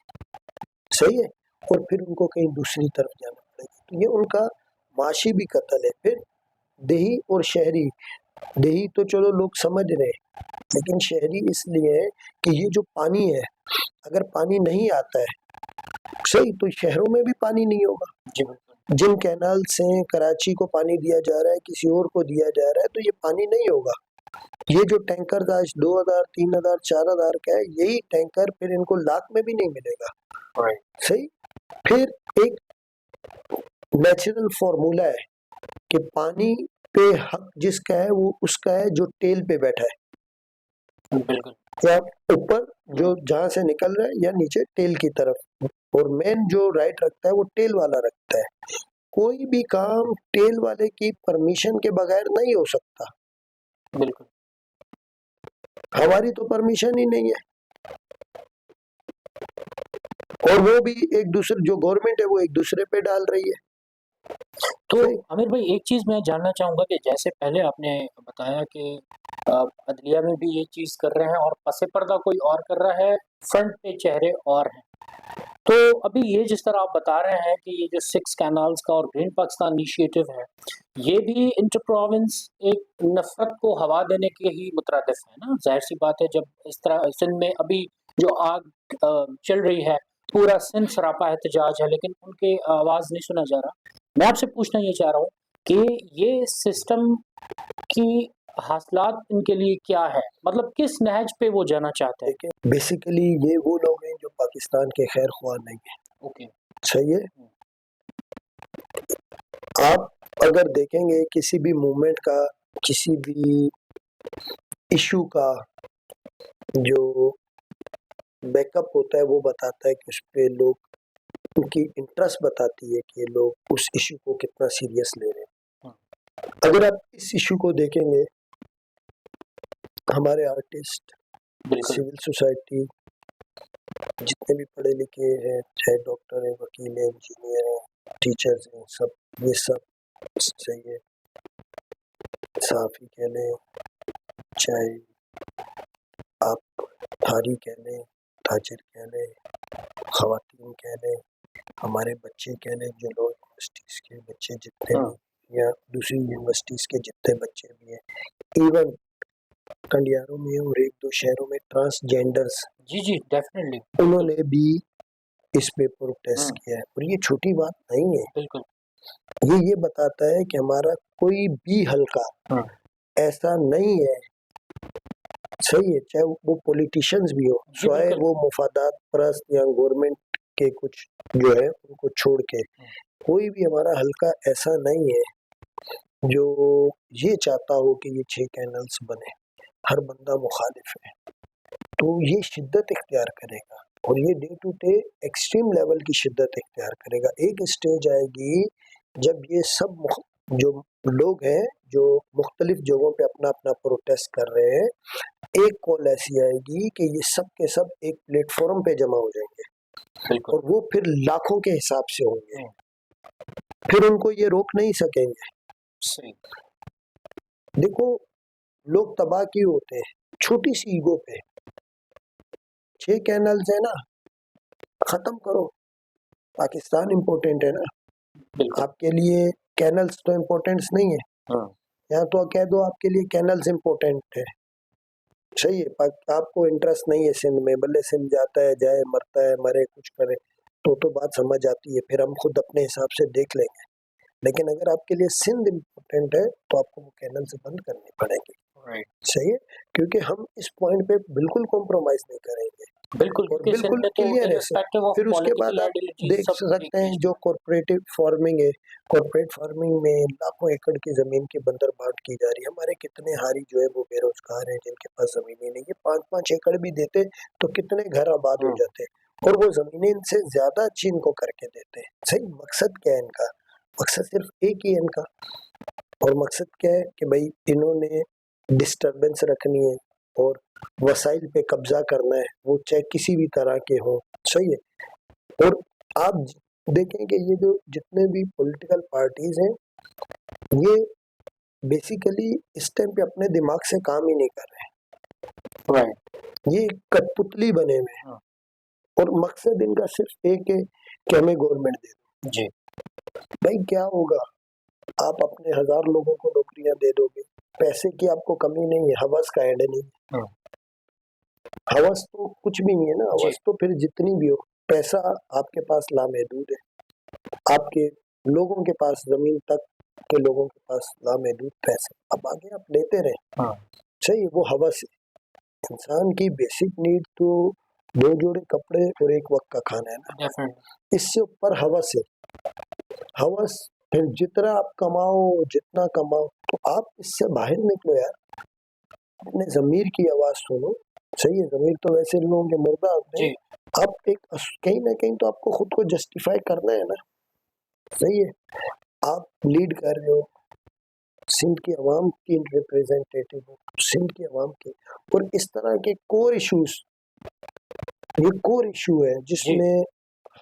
सही है, और फिर उनको कहीं दूसरी तरफ जाना पड़ेगा। तो ये उनका माशी भी कत्ल है। फिर देही और शहरी, देही तो चलो लोग समझ रहे हैं, लेकिन शहरी इसलिए है कि ये जो पानी है, अगर पानी नहीं आता है सही, तो शहरों में भी पानी नहीं होगा। जिन कैनाल से कराची को पानी दिया जा रहा है, किसी और को दिया जा रहा है, तो ये पानी नहीं होगा। ये जो टैंकर आज 2000 3000 4000 का है, यही टैंकर फिर इनको लाख में भी नहीं मिलेगा। सही, फिर एक नेचुरल फॉर्मूला है कि पानी पे हक जिसका है वो उसका है जो टेल पे बैठा है, बिल्कुल, या ऊपर जो जहां से निकल रहा है, या नीचे टेल की तरफ, और मेन जो राइट रखता है वो टेल वाला रखता है। कोई भी काम टेल वाले की परमिशन के बगैर नहीं हो सकता। बिल्कुल, हमारी तो परमिशन ही नहीं है, और वो भी एक दूसरे, जो गवर्नमेंट है वो एक दूसरे पे डाल रही है। तो आमिर भाई, एक चीज मैं जानना चाहूंगा कि जैसे पहले आपने बताया कि अदलिया में भी ये चीज कर रहे हैं और पसे पर्दा कोई और कर रहा है, फ्रंट पे चेहरे और हैं। तो अभी ये जिस तरह आप बता रहे हैं कि ये जो 6 कैनाल्स का और ग्रीन पाकिस्तान इनिशिएटिव है, ये भी इंटर प्रोविंस एक नफरत को हवा देने के ही मुतरादिफ है ना। जाहिर सी बात है, जब इस तरह सिंध में अभी जो आग चल रही है, पूरा सिंध सरापा एहतजाज है, लेकिन उनके आवाज नहीं सुना जा रहा। मैं आपसे पूछना ये चाह रहा हूँ कि ये सिस्टम की हासिलात इनके लिए क्या है, मतलब किस नहज पे वो जाना चाहते हैं? बेसिकली ये वो लोग हैं जो पाकिस्तान के खैर ख्वाह नहीं है। ओके, सही है। आप अगर देखेंगे किसी भी मूवमेंट का, किसी भी इशू का जो बैकअप होता है, वो बताता है कि उस पे लोग, उनकी इंटरेस्ट बताती है कि लोग उस इशू को कितना सीरियस ले रहे हैं। अगर आप इस इशू को देखेंगे, हमारे आर्टिस्ट, सिविल सोसाइटी, जितने भी पढ़े लिखे हैं, चाहे डॉक्टर हैं, वकील हैं, इंजीनियर हैं, टीचर्स हैं, सब, ये सब सही है, साफी कह लें, चाहे आप थारी कह लें, ताजिर कह लें, खवातीन कह लें, हमारे बच्चे कह लें, जो लॉ यूनिवर्सिटीज़ के बच्चे जितने भी, या दूसरी यूनिवर्सिटीज़ के जितने बच्चे भी हैं, इवन कंडियारों में और एक दो शहरों में ट्रांसजेंडर्स, जी डेफिनेटली, उन्होंने भी इस पे प्रोटेस्ट किया है। और ये छोटी बात नहीं है, बिल्कुल, ये बताता है कि हमारा कोई भी हल्का ऐसा नहीं है, सही है, चाहे वो पॉलिटिशियंस भी हो, चाहे वो मुफादात परस्त या गवर्नमेंट के कुछ जो है उनको छोड़ के, कोई भी हमारा हल्का ऐसा नहीं है जो ये चाहता हो कि ये 6 कैनल्स बने। हर बंदा मुखालिफ है, तो ये शिद्दत इख्तियार करेगा, और ये day to day extreme level की शिद्दत इख्तियार करेगा। एक स्टेज आएगी जब ये सब जो लोग हैं जो मुख्तलिफ जगहों पे अपना अपना प्रोटेस्ट कर रहे हैं, एक कॉल ऐसी आएगी कि ये सब के सब एक प्लेटफॉर्म पे जमा हो जाएंगे बिल्कुल और वो फिर लाखों के हिसाब से होंगे, फिर उनको ये रोक नहीं सकेंगे। सही। देखो, लोग तबाह क्यों होते हैं? छोटी सी ईगो पे। 6 कैनल्स है ना, खत्म करो। पाकिस्तान इम्पोर्टेंट है ना, बिल्कुल। आपके लिए कैनल्स तो इम्पोर्टेंट्स नहीं है। हाँ, यहाँ तो कह दो आपके लिए कैनल्स इम्पोर्टेंट है, सही है। आपको इंटरेस्ट नहीं है सिंध में, भले सिंध जाता है, जाए, मरता है, मरे, कुछ करे, तो बात समझ आती है, फिर हम खुद अपने हिसाब से देख लेंगे। लेकिन अगर आपके लिए सिंध इम्पोर्टेंट है तो आपको वो कैनल से बंद करनी पड़ेगी, राइट। सही है, क्योंकि हम इस पॉइंट पे बिल्कुल कॉम्प्रोमाइज नहीं करेंगे बिल्कुल, और क्योंकि सिंध बिल्कुल में तो क्लियर है। इर्रेस्पेक्टिव ऑफ फिर उसके बाद पॉलिटिकल आप आइडियोलॉजी देख सब एक सकते हैं पेज जो कॉर्पोरेटिव फार्मिंग है, कॉर्पोरेट फार्मिंग में लाखों एकड़ की जमीन की बंदर बांट की जा रही है। हमारे कितने हारी जो है वो बेरोजगार हैं, जिनके पास जमीनें नहीं है, 5-5 एकड़ भी देते तो कितने घर आबाद हो जाते, और वो जमीनें इनसे ज्यादा अच्छी इनको करके देते हैं। सही, मकसद क्या है इनका? मकसद सिर्फ एक ही है इनका, और मकसद क्या है कि भाई इन्होंने डिस्टरबेंस रखनी है और वसाइल पे कब्जा करना है, वो चाहे किसी भी तरह के हो, सही है। और आप देखें कि ये जो जितने भी पॉलिटिकल पार्टीज हैं, ये बेसिकली इस टाइम पे अपने दिमाग से काम ही नहीं कर रहे हैं, राइट। ये कठपुतली बने हुए हैं, और मकसद इनका सिर्फ एक है कि हमें गवर्नमेंट दे दो। जी। भाई क्या होगा? आप अपने 1000 लोगों को नौकरियां दे दोगे, पैसे की आपको कमी नहीं है, हवस का एंड नहीं है। हवस तो कुछ भी नहीं है ना, हवस तो फिर जितनी भी हो, पैसा आपके पास लामहदूद है, आपके लोगों के पास, जमीन तक के लोगों के पास लामहदूद पैसे, अब आगे आप लेते रहे, सही, वो हवस है। इंसान की बेसिक नीड तो 2 जोड़े कपड़े और एक वक्त का खाना है ना, इससे ऊपर हवस है। हवस, फिर जितना आप कमाओ, जितना कमाओ, तो आप इससे बाहर निकलो यार, अपने जमीर की आवाज सुनो, सही है। जमीर तो वैसे लोगों के मुर्दा होते हैं, आप एक कहीं ना कहीं तो आपको खुद को जस्टिफाई करना है ना, सही है। आप लीड कर रहे हो, सिंध की आवाम की रिप्रेजेंटेटिव हो, सिंध की आवाम के, और इस तरह के कोर इश्यूज, ये कोर इशू है जिसमें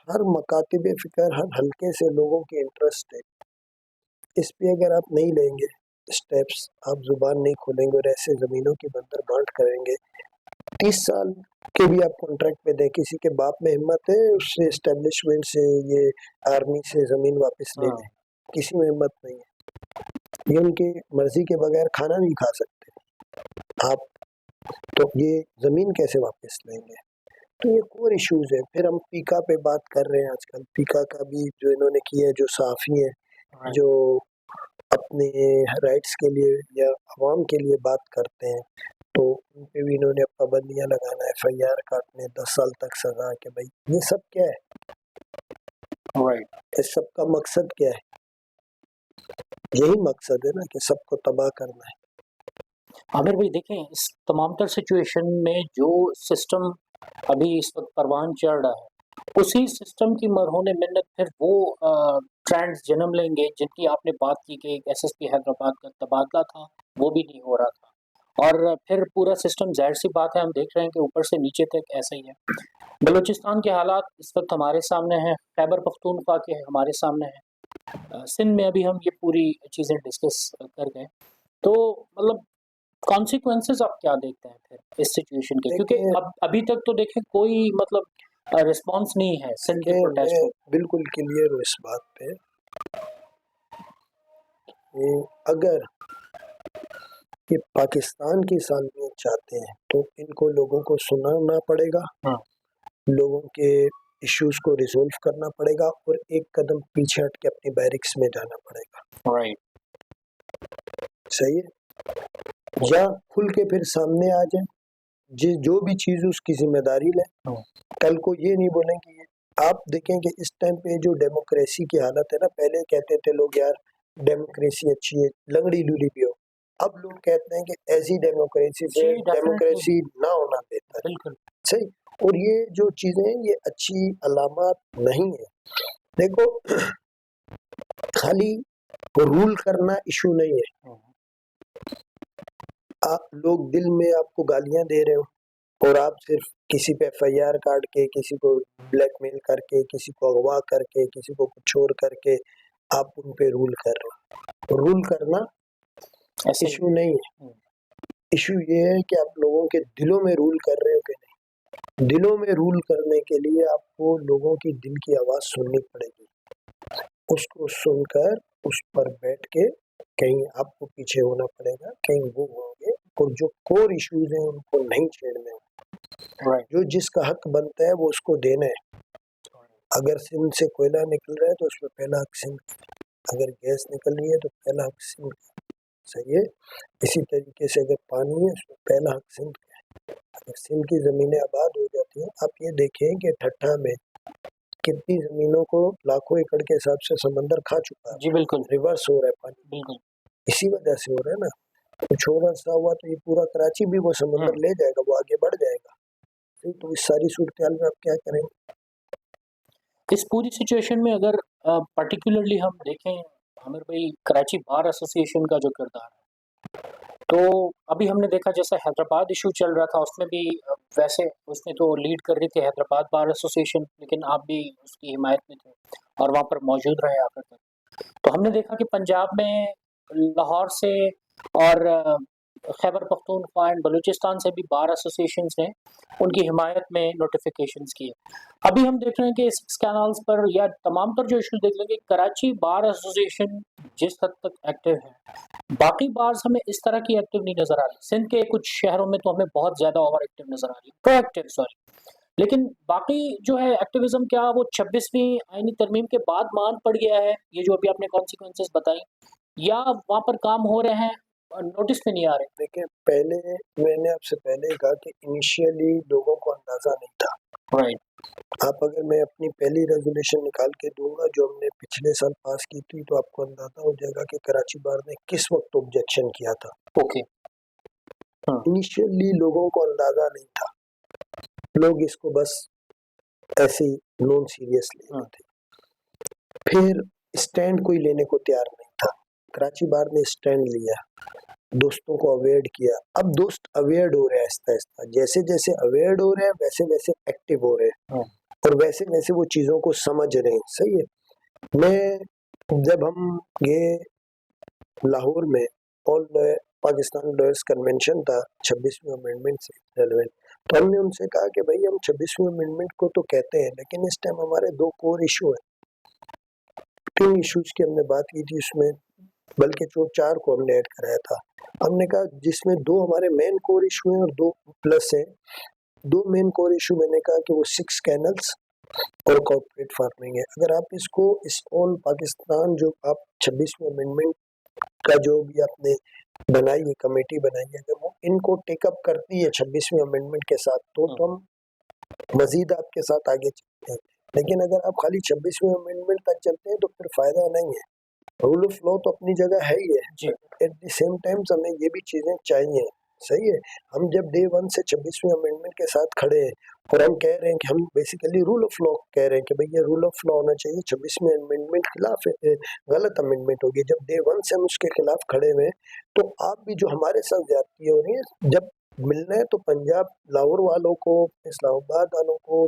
हर मकातिब फिक्र, हर हल्के से लोगों के इंटरेस्ट है। इस पे अगर आप नहीं लेंगे स्टेप्स, आप जुबान नहीं खोलेंगे और ऐसे जमीनों की बंदर बांट करेंगे, 30 साल के भी आप कॉन्ट्रैक्ट पे दें, किसी के बाप में हिम्मत है उससे एस्टेब्लिशमेंट से, ये आर्मी से जमीन वापस ले लें? किसी में हिम्मत नहीं है। ये उनकी मर्जी के बगैर खाना नहीं खा सकते आप, तो ये जमीन कैसे वापस लेंगे? तो ये कोर इश्यूज है। फिर हम पीका पे बात कर रहे हैं आजकल, पीका का भी जो इन्होंने किया है, जो सहाफ़ी हैं, जो अपने राइट्स के लिए या अवाम के लिए बात करते हैं, तो उन पे भी इन्होंने पाबंदियां लगाना, FIR काटने, 10 साल तक सजा, के भाई ये सब क्या है? इस सब का मकसद क्या है? यही मकसद है ना कि सबको तबाह करना है। आमिर भाई देखें, इस तमाम तर सिचुएशन में जो सिस्टम अभी इस वक्त परवान चढ़ रहा है, उसी सिस्टम की मरहून मिन्नत फिर वो ट्रेंड्स जन्म लेंगे जिनकी आपने बात की कि एक SSP हैदराबाद का तबादला था, वो भी नहीं हो रहा था, और फिर पूरा सिस्टम, जाहिर सी बात है हम देख रहे हैं कि ऊपर से नीचे तक ऐसा ही है। बलूचिस्तान के हालात इस वक्त हमारे सामने हैं, खैबर पख्तूनख्वा के हमारे सामने हैं, सिंध में अभी हम ये पूरी चीज़ें डिस्कस कर गए, तो मतलब कॉन्सिक्वेंसेस आप क्या देखते हैं फिर इस सिचुएशन के? क्योंकि अब अभी तक तो देखें कोई मतलब रिस्पांस नहीं है सिंध के प्रोटेस्ट मैं को। बिल्कुल क्लियर हूँ इस बात पे कि अगर ये पाकिस्तान की सालमियत चाहते हैं तो इनको लोगों को सुनना पड़ेगा, लोगों के इश्यूज को रिजोल्व करना पड़ेगा, और एक कदम पीछे हट के अपनी बैरिक्स में जाना पड़ेगा। सही है, या खुल के फिर सामने आ जाए, जो भी चीज उसकी जिम्मेदारी ले, कल को ये नहीं बोलेंगे। आप देखें कि इस टाइम पे जो डेमोक्रेसी की हालत है ना, पहले कहते थे लोग यार डेमोक्रेसी अच्छी है, लंगड़ी लूली भी हो, अब लोग कहते हैं कि ऐसी डेमोक्रेसी से डेमोक्रेसी ना होना बेहतर है। सही, और ये जो चीजें हैं ये अच्छी अलामत नहीं है। देखो, खाली रूल करना इशू नहीं है। आप लोग दिल में आपको गालियां दे रहे हो और आप सिर्फ किसी पे एफआईआर काट के, किसी को ब्लैकमेल करके, किसी को अगवा करके, किसी को कुछ और करके आप उन पे रूल कर रहे हो। रूल करना ऐसे इशू नहीं है। इशू ये है कि आप लोगों के दिलों में रूल कर रहे हो कि नहीं। दिलों में रूल करने के लिए आपको लोगों की दिल की आवाज सुननी पड़ेगी, उसको सुनकर उस पर बैठ के कहीं आपको पीछे होना पड़ेगा, कहीं वो होंगे, और जो कोर इश्यूज हैं उनको नहीं छेड़ने हैं। जो जिसका हक बनता है वो उसको देना है। अगर सिंध से कोयला निकल रहा है तो उसमें पहला हक सिंध, अगर गैस निकल रही है तो पहला हक सिंध, सही है। इसी तरीके से अगर पानी है उसमें पहला हक सिंध का है। अगर सिंध की जमीनें आबाद हो जाती हैं, आप ये देखें कि ठट्ठा में कितनी जमीनों को लाखों एकड़ के हिसाब से समंदर खा चुका है। जी बिल्कुल, रिवर्स हो रहा है पानी, बिल्कुल। इसी वजह से हो रहा है ना। कुछ और ऐसा हुआ तो ये पूरा कराची भी वो समंदर ले जाएगा, वो आगे बढ़ जाएगा। तो इस सारी सूरत हाल में आप क्या करेंगे? इस पूरी सिचुएशन में अगर पर्टिकुलरली हम देखें आमिर भाई, कराची बार एसोसिएशन का जो किरदार है, तो अभी हमने देखा जैसे हैदराबाद इशू चल रहा था उसमें भी वैसे उसने तो लीड कर रही थी हैदराबाद बार एसोसिएशन, लेकिन आप भी उसकी हिमायत में थे और वहाँ पर मौजूद रहे आकर तक। तो हमने देखा कि पंजाब में लाहौर से और खैबर पख्तूनख्वा एंड बलूचिस्तान से भी बार एसोसिएशंस ने उनकी हिमायत में नोटिफिकेशंस किए। अभी हम देख रहे हैं कि सिक्स कैनाल्स पर या तमाम पर जो इशू देख लेंगे, कराची बार एसोसिएशन जिस हद तक एक्टिव है, बाकी बार्स हमें इस तरह की एक्टिव नहीं नजर आ रही। सिंध के कुछ शहरों में तो हमें बहुत ज्यादा ओवर एक्टिव नजर आ रही है, प्रोएक्टिव सॉरी, लेकिन बाकी जो है एक्टिविज्म क्या वो 26वीं आईनी तरमीम के बाद मान पड़ गया है, ये जो अभी आपने कॉन्सिक्वेंसेस बताई, या वहाँ पर काम हो रहे हैं और नोटिस में नहीं आ रहे? देखिए, पहले मैंने आपसे पहले कहा कि इनिशियली लोगों को अंदाजा नहीं था। राइट। आप अगर मैं अपनी पहली रेजोल्यूशन निकाल के दूंगा जो हमने पिछले साल पास की थी, तो आपको अंदाजा हो जाएगा कि कराची बार ने किस वक्त ऑब्जेक्शन किया था। ओके। इनिशियली लोगों को अंदाजा नहीं था, लोग इसको बस ऐसे ही नॉन सीरियस ले रहे थे। फिर स्टैंड कोई लेने को तैयार नहीं था, कराची बार ने स्टैंड लिया, दोस्तों को अवेयर किया। अब दोस्त अवेयर हो रहे हैं आहिस्ता आहिस्ता, जैसे जैसे अवेयर हो रहे हैं वैसे वैसे एक्टिव हो रहे हैं और वैसे वैसे वो चीजों को समझ रहे हैं। सही है। मैं जब हम ये लाहौर में ऑल पाकिस्तान लॉयर्स कन्वेंशन था 26वीं अमेंडमेंट से रेलेवेंट, तो हमने उनसे कहा कि भाई हम 26वीं अमेंडमेंट को तो कहते हैं, लेकिन इस टाइम हमारे दो कोर इशू है। 3 इश्यूज की हमने बात की थी उसमें, बल्कि जो 4 को हमने ऐड कराया था। हमने कहा जिसमें 2 हमारे मेन कोर इशू हैं और 2 प्लस हैं। 2 मेन कोर इशू मैंने कहा कि वो 6 कैनल्स और कॉर्पोरेट फार्मिंग है। अगर आप इसको इस ऑल पाकिस्तान जो आप 26वीं अमेंडमेंट का जो भी आपने बनाई है, कमेटी बनाई है, अगर वो इनको टेकअप करती है 26वीं अमेंडमेंट के साथ, तो हम मजीद आपके साथ आगे चलते हैं। लेकिन अगर आप खाली 26वीं अमेंडमेंट तक चलते हैं तो फिर फायदा नहीं है। रूल ऑफ लॉ तो अपनी जगह है ही है, एट द सेम टाइम हमें ये भी चीजें चाहिए। सही है। हम जब डे 1 से 26वीं अमेंडमेंट के साथ खड़े हैं और हम कह रहे हैं कि हम बेसिकली रूल ऑफ लॉ कह रहे हैं कि भाई ये रूल ऑफ लॉ होना चाहिए, 26वीं अमेंडमेंट खिलाफ है, गलत अमेंडमेंट होगी। जब डे 1 से हम उसके खिलाफ खड़े हुए, तो आप भी जो हमारे साथ ज्यादती हो रही है, जब मिलना है तो पंजाब लाहौर वालों को, इस्लामाबाद वालों को,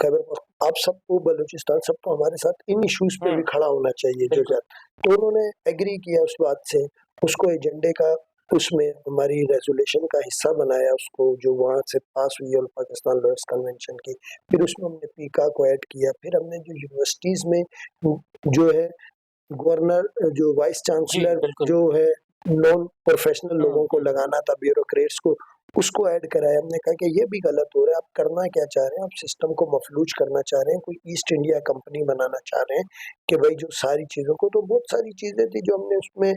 खैबर, आप सबको, बलूचिस्तान सबको हमारे साथ इन इश्यूज पे भी खड़ा होना चाहिए जो जाता। तो उन्होंने एग्री किया उस बात से, उसको एजेंडे का उसमें हमारी रेजोल्यूशन का हिस्सा बनाया उसको, जो वहाँ से पास हुई ऑल पाकिस्तान लॉयर्स कन्वेंशन की। फिर उसमें हमने पीका को ऐड किया। फिर हमने जो यूनिवर्सिटीज में जो है गवर्नर, जो वाइस चांसलर जो है नॉन प्रोफेशनल लोगों को लगाना था, ब्यूरोक्रेट्स को, उसको ऐड कराया। हमने कहा कि ये भी गलत हो रहा है। आप करना क्या चाह रहे हैं? आप सिस्टम को मफलूज करना चाह रहे हैं, कोई ईस्ट इंडिया कंपनी बनाना चाह रहे हैं कि भाई जो सारी चीज़ों को, तो बहुत सारी चीज़ें थी जो हमने उसमें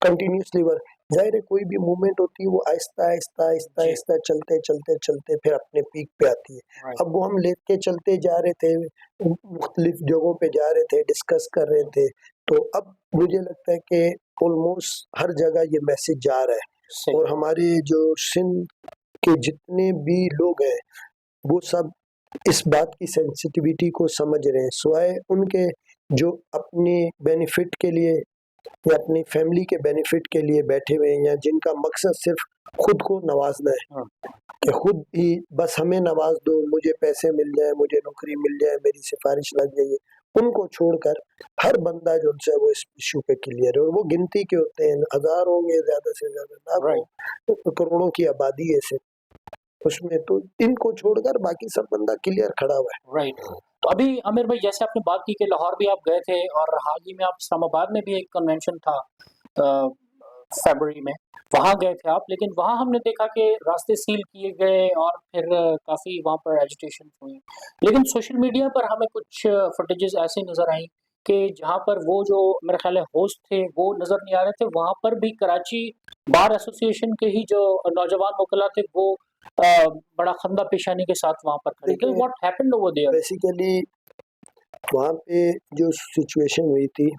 कंटिन्यूसली वर्क। जाहिर है कोई भी मूवमेंट होती है वो आहिस्ता आहिस्ता आहिस्ता आहिस्ता चलते चलते चलते फिर अपने पीक पे आती है। अब वो हम लेके चलते जा रहे थे, मुख्तलिफ जगहों पे जा रहे थे, डिस्कस कर रहे थे। तो अब मुझे लगता है कि ऑलमोस्ट हर जगह ये मैसेज जा रहा है और हमारे जो सिंध के जितने भी लोग हैं वो सब इस बात की सेंसिटिविटी को समझ रहे हैं, सिवाय उनके जो अपने बेनिफिट के लिए या अपनी फैमिली के बेनिफिट के लिए बैठे हुए हैं, या जिनका मकसद सिर्फ खुद को नवाजना है कि खुद ही बस हमें नवाज दो, मुझे पैसे मिल जाए, मुझे नौकरी मिल जाए, मेरी सिफारिश लग जाए, उनको छोड़कर हर बंदा जो है वो इस इशू पे क्लियर है। और वो गिनती के होते हैं, हजार होंगे, ज्यादा से ज्यादा लाख, तो करोड़ों की आबादी है सिर्फ उसमें, तो इनको छोड़कर बाकी सब बंदा क्लियर खड़ा हुआ है। राइट। तो अभी आमिर भाई, जैसे आपने बात की कि लाहौर भी आप गए थे और हाल ही में आप इस्लामाबाद में भी एक कन्वेंशन था फरवरी में, वहाँ गए थे आप, लेकिन वहाँ हमने देखा कि रास्ते सील किए गए और फिर काफ़ी वहाँ पर एजिटेशन हुई। लेकिन सोशल मीडिया पर हमें कुछ फुटेजेस ऐसे नज़र आई कि जहाँ पर वो जो मेरे ख्याल है होस्ट थे वो नज़र नहीं आ रहे थे, वहाँ पर भी कराची बार एसोसिएशन के ही जो नौजवान वकला थे वो बड़ा खंदा पेशानी के साथ वहाँ पर खड़े थे। What happened over there? Basically वहाँ पे जो सिचुएशन हुई थी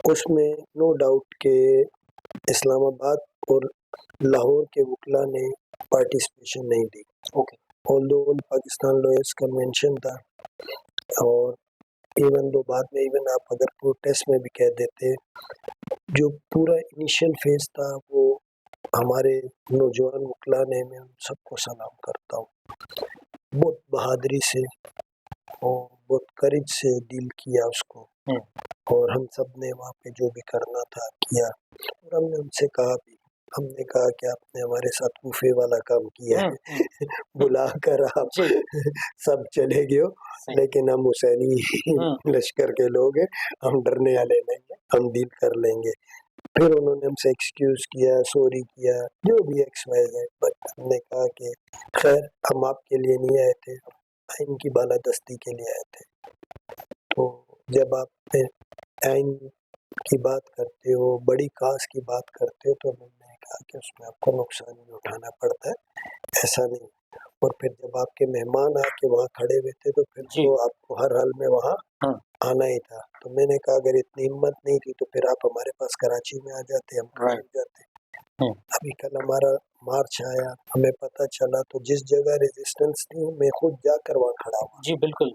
उसमें नो डाउट के इस्लामाबाद और लाहौर के वकला ने पार्टिसिपेशन नहीं दी। Okay. Although Pakistan lawyers convention था, और इवन दो बाद में इवन आप अगर प्रोटेस्ट में भी कह देते, जो पूरा इनिशियल फेज था वो हमारे नौजवान वकला ने, मैं उन सबको सलाम करता हूँ, बहुत बहादुरी से और बहुत करेज से डील किया उसको, और हम सब ने वहाँ पे जो भी करना था किया। और हमने उनसे कहा भी, हमने कहा कि आपने हमारे साथ कूफे वाला काम किया है बुला कर आप सब चले गए हो, लेकिन हम हुसैनी लश्कर के लोग हैं, हम डरने वाले नहीं हैं, हम डील कर लेंगे। फिर उन्होंने हमसे एक्सक्यूज किया, सॉरी किया, जो भी एक्स वाई जेड, बट हमने कहा कि खैर हम आपके लिए नहीं आए थे, आइन की बालादस्ती के लिए आए थे। तो जब आप आइन की बात करते हो, बड़ी काज की बात करते हो, तो मैंने कहा कि उसमें आपको नुकसान भी उठाना पड़ता है, ऐसा नहीं। और फिर जब आपके मेहमान आके वहाँ खड़े हुए थे तो फिर तो आपको हर हाल में वहाँ आना ही था। तो मैंने कहा अगर इतनी हिम्मत नहीं थी तो फिर आप हमारे पास कराची में आ जाते, हम खड़े हो जाते। अभी कल हमारा मार्च आया, हमें पता चला, तो जिस जगह रेजिस्टेंस थी मैं खुद जाकर वहाँ खड़ा हुआ। जी बिल्कुल।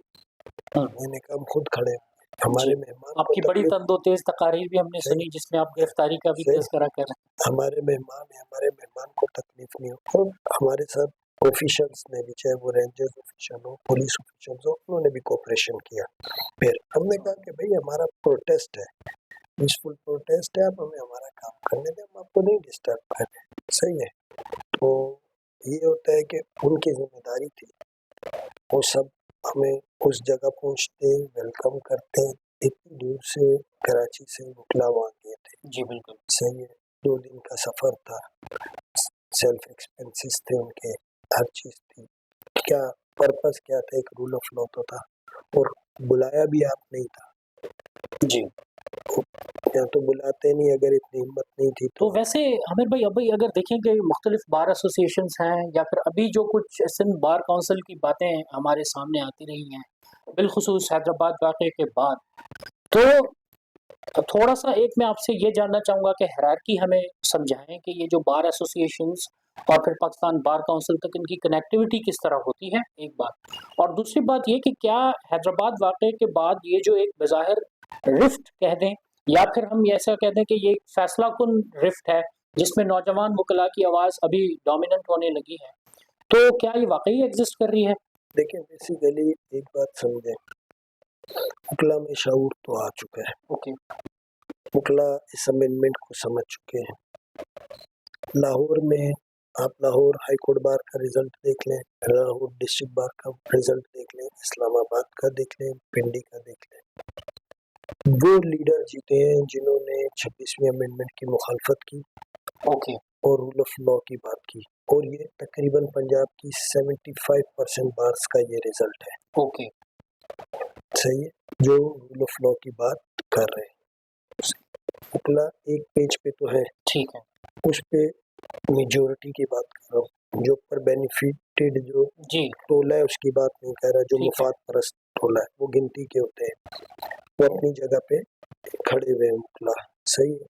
मैंने कहा हम खुद खड़े, हमारे मेहमान आपकी बड़ी तंदो तेज तकारीर भी हमने सुनी जिसमें आप गिरफ्तारी का भी तज़किरा कर रहे हैं। हमारे मेहमान है, हमारे मेहमान को तकलीफ नहीं हो। और हमारे साथ ऑफिशियल्स ने भी, चाहे वो रेंजर्स ऑफिशियल हो, पुलिस ऑफिशियल्स हो, उन्होंने भी कोऑपरेशन किया। फिर हमने कहा कि भाई हमारा प्रोटेस्ट है, पीसफुल प्रोटेस्ट है, आप हमें हमारा काम करने दें, हम आपको नहीं डिस्टर्ब कर रहे, सही है। तो ये होता है कि उनकी जिम्मेदारी थी, वो सब हमें उस जगह पहुंचते, वेलकम करते। इतनी दूर से कराची से वकला वहाँ गए थे। जी बिल्कुल सही है, 2 दिन का सफर था, सेल्फ एक्सपेंसेस थे उनके, हर चीज थी। क्या पर्पस क्या था, एक रूल ऑफ लॉ तो था, और बुलाया भी आप नहीं था जी। या तो बुलाते नहीं अगर इतनी हिम्मत नहीं थी तो वैसे आमिर भाई, अभी अगर देखेंगे मुख्तलिफ बार एसोसिएशंस हैं या फिर अभी जो कुछ सिंध बार काउंसिल की बातें हमारे सामने आती रही हैं, बिलखुसूस हैदराबाद वाक़े के बाद, तो थोड़ा सा एक मैं आपसे ये जानना चाहूँगा कि हायरार्की हमें समझाएं कि ये जो बार एसोसिएशंस और फिर पाकिस्तान बार काउंसिल तक इनकी कनेक्टिविटी किस तरह होती है, एक बात। और दूसरी बात ये कि क्या हैदराबाद वाक़े के बाद ये जो एक बज़ाहिर रिफ्ट कह दें या फिर हम ऐसा कह दें कि ये फैसला कुन रिफ्ट है जिसमें नौजवान वकला की आवाज़ अभी डोमिनेंट होने लगी है, तो क्या ये वाकई एग्जिस्ट कर रही है? देखिए, बेसिकली एक बात समझें, वकला में शऊर तो आ चुका है। ओके। वकला इस अमेंडमेंट को समझ चुके हैं। लाहौर में आप लाहौर हाई कोर्ट बार का रिजल्ट देख लें, लाहौर डिस्ट्रिक्ट बार का रिजल्ट देख लें, इस्लामाबाद का देख लें, पिंडी का देख लें, वो लीडर जीते हैं जिन्होंने 26वीं अमेंडमेंट की मुखालफत की ओके। और रूल ऑफ लॉ की बात की, और ये तकरीबन पंजाब की 75% बार्स का ये रिजल्ट है। ओके। सही है, जो रूल ऑफ लॉ की बात कर रहे हैं। वकला एक पेज पे तो है, ठीक है, उस पे मेजोरिटी की बात कर रहा हूँ, जो पर बेनिफिटेड जो जी टोला है उसकी बात नहीं कर रहा, जो ठीक है। मुफाद परस्त टोला है वो गिनती के होते हैं, वो अपनी जगह पे खड़े हुए हैं वकला, सही है,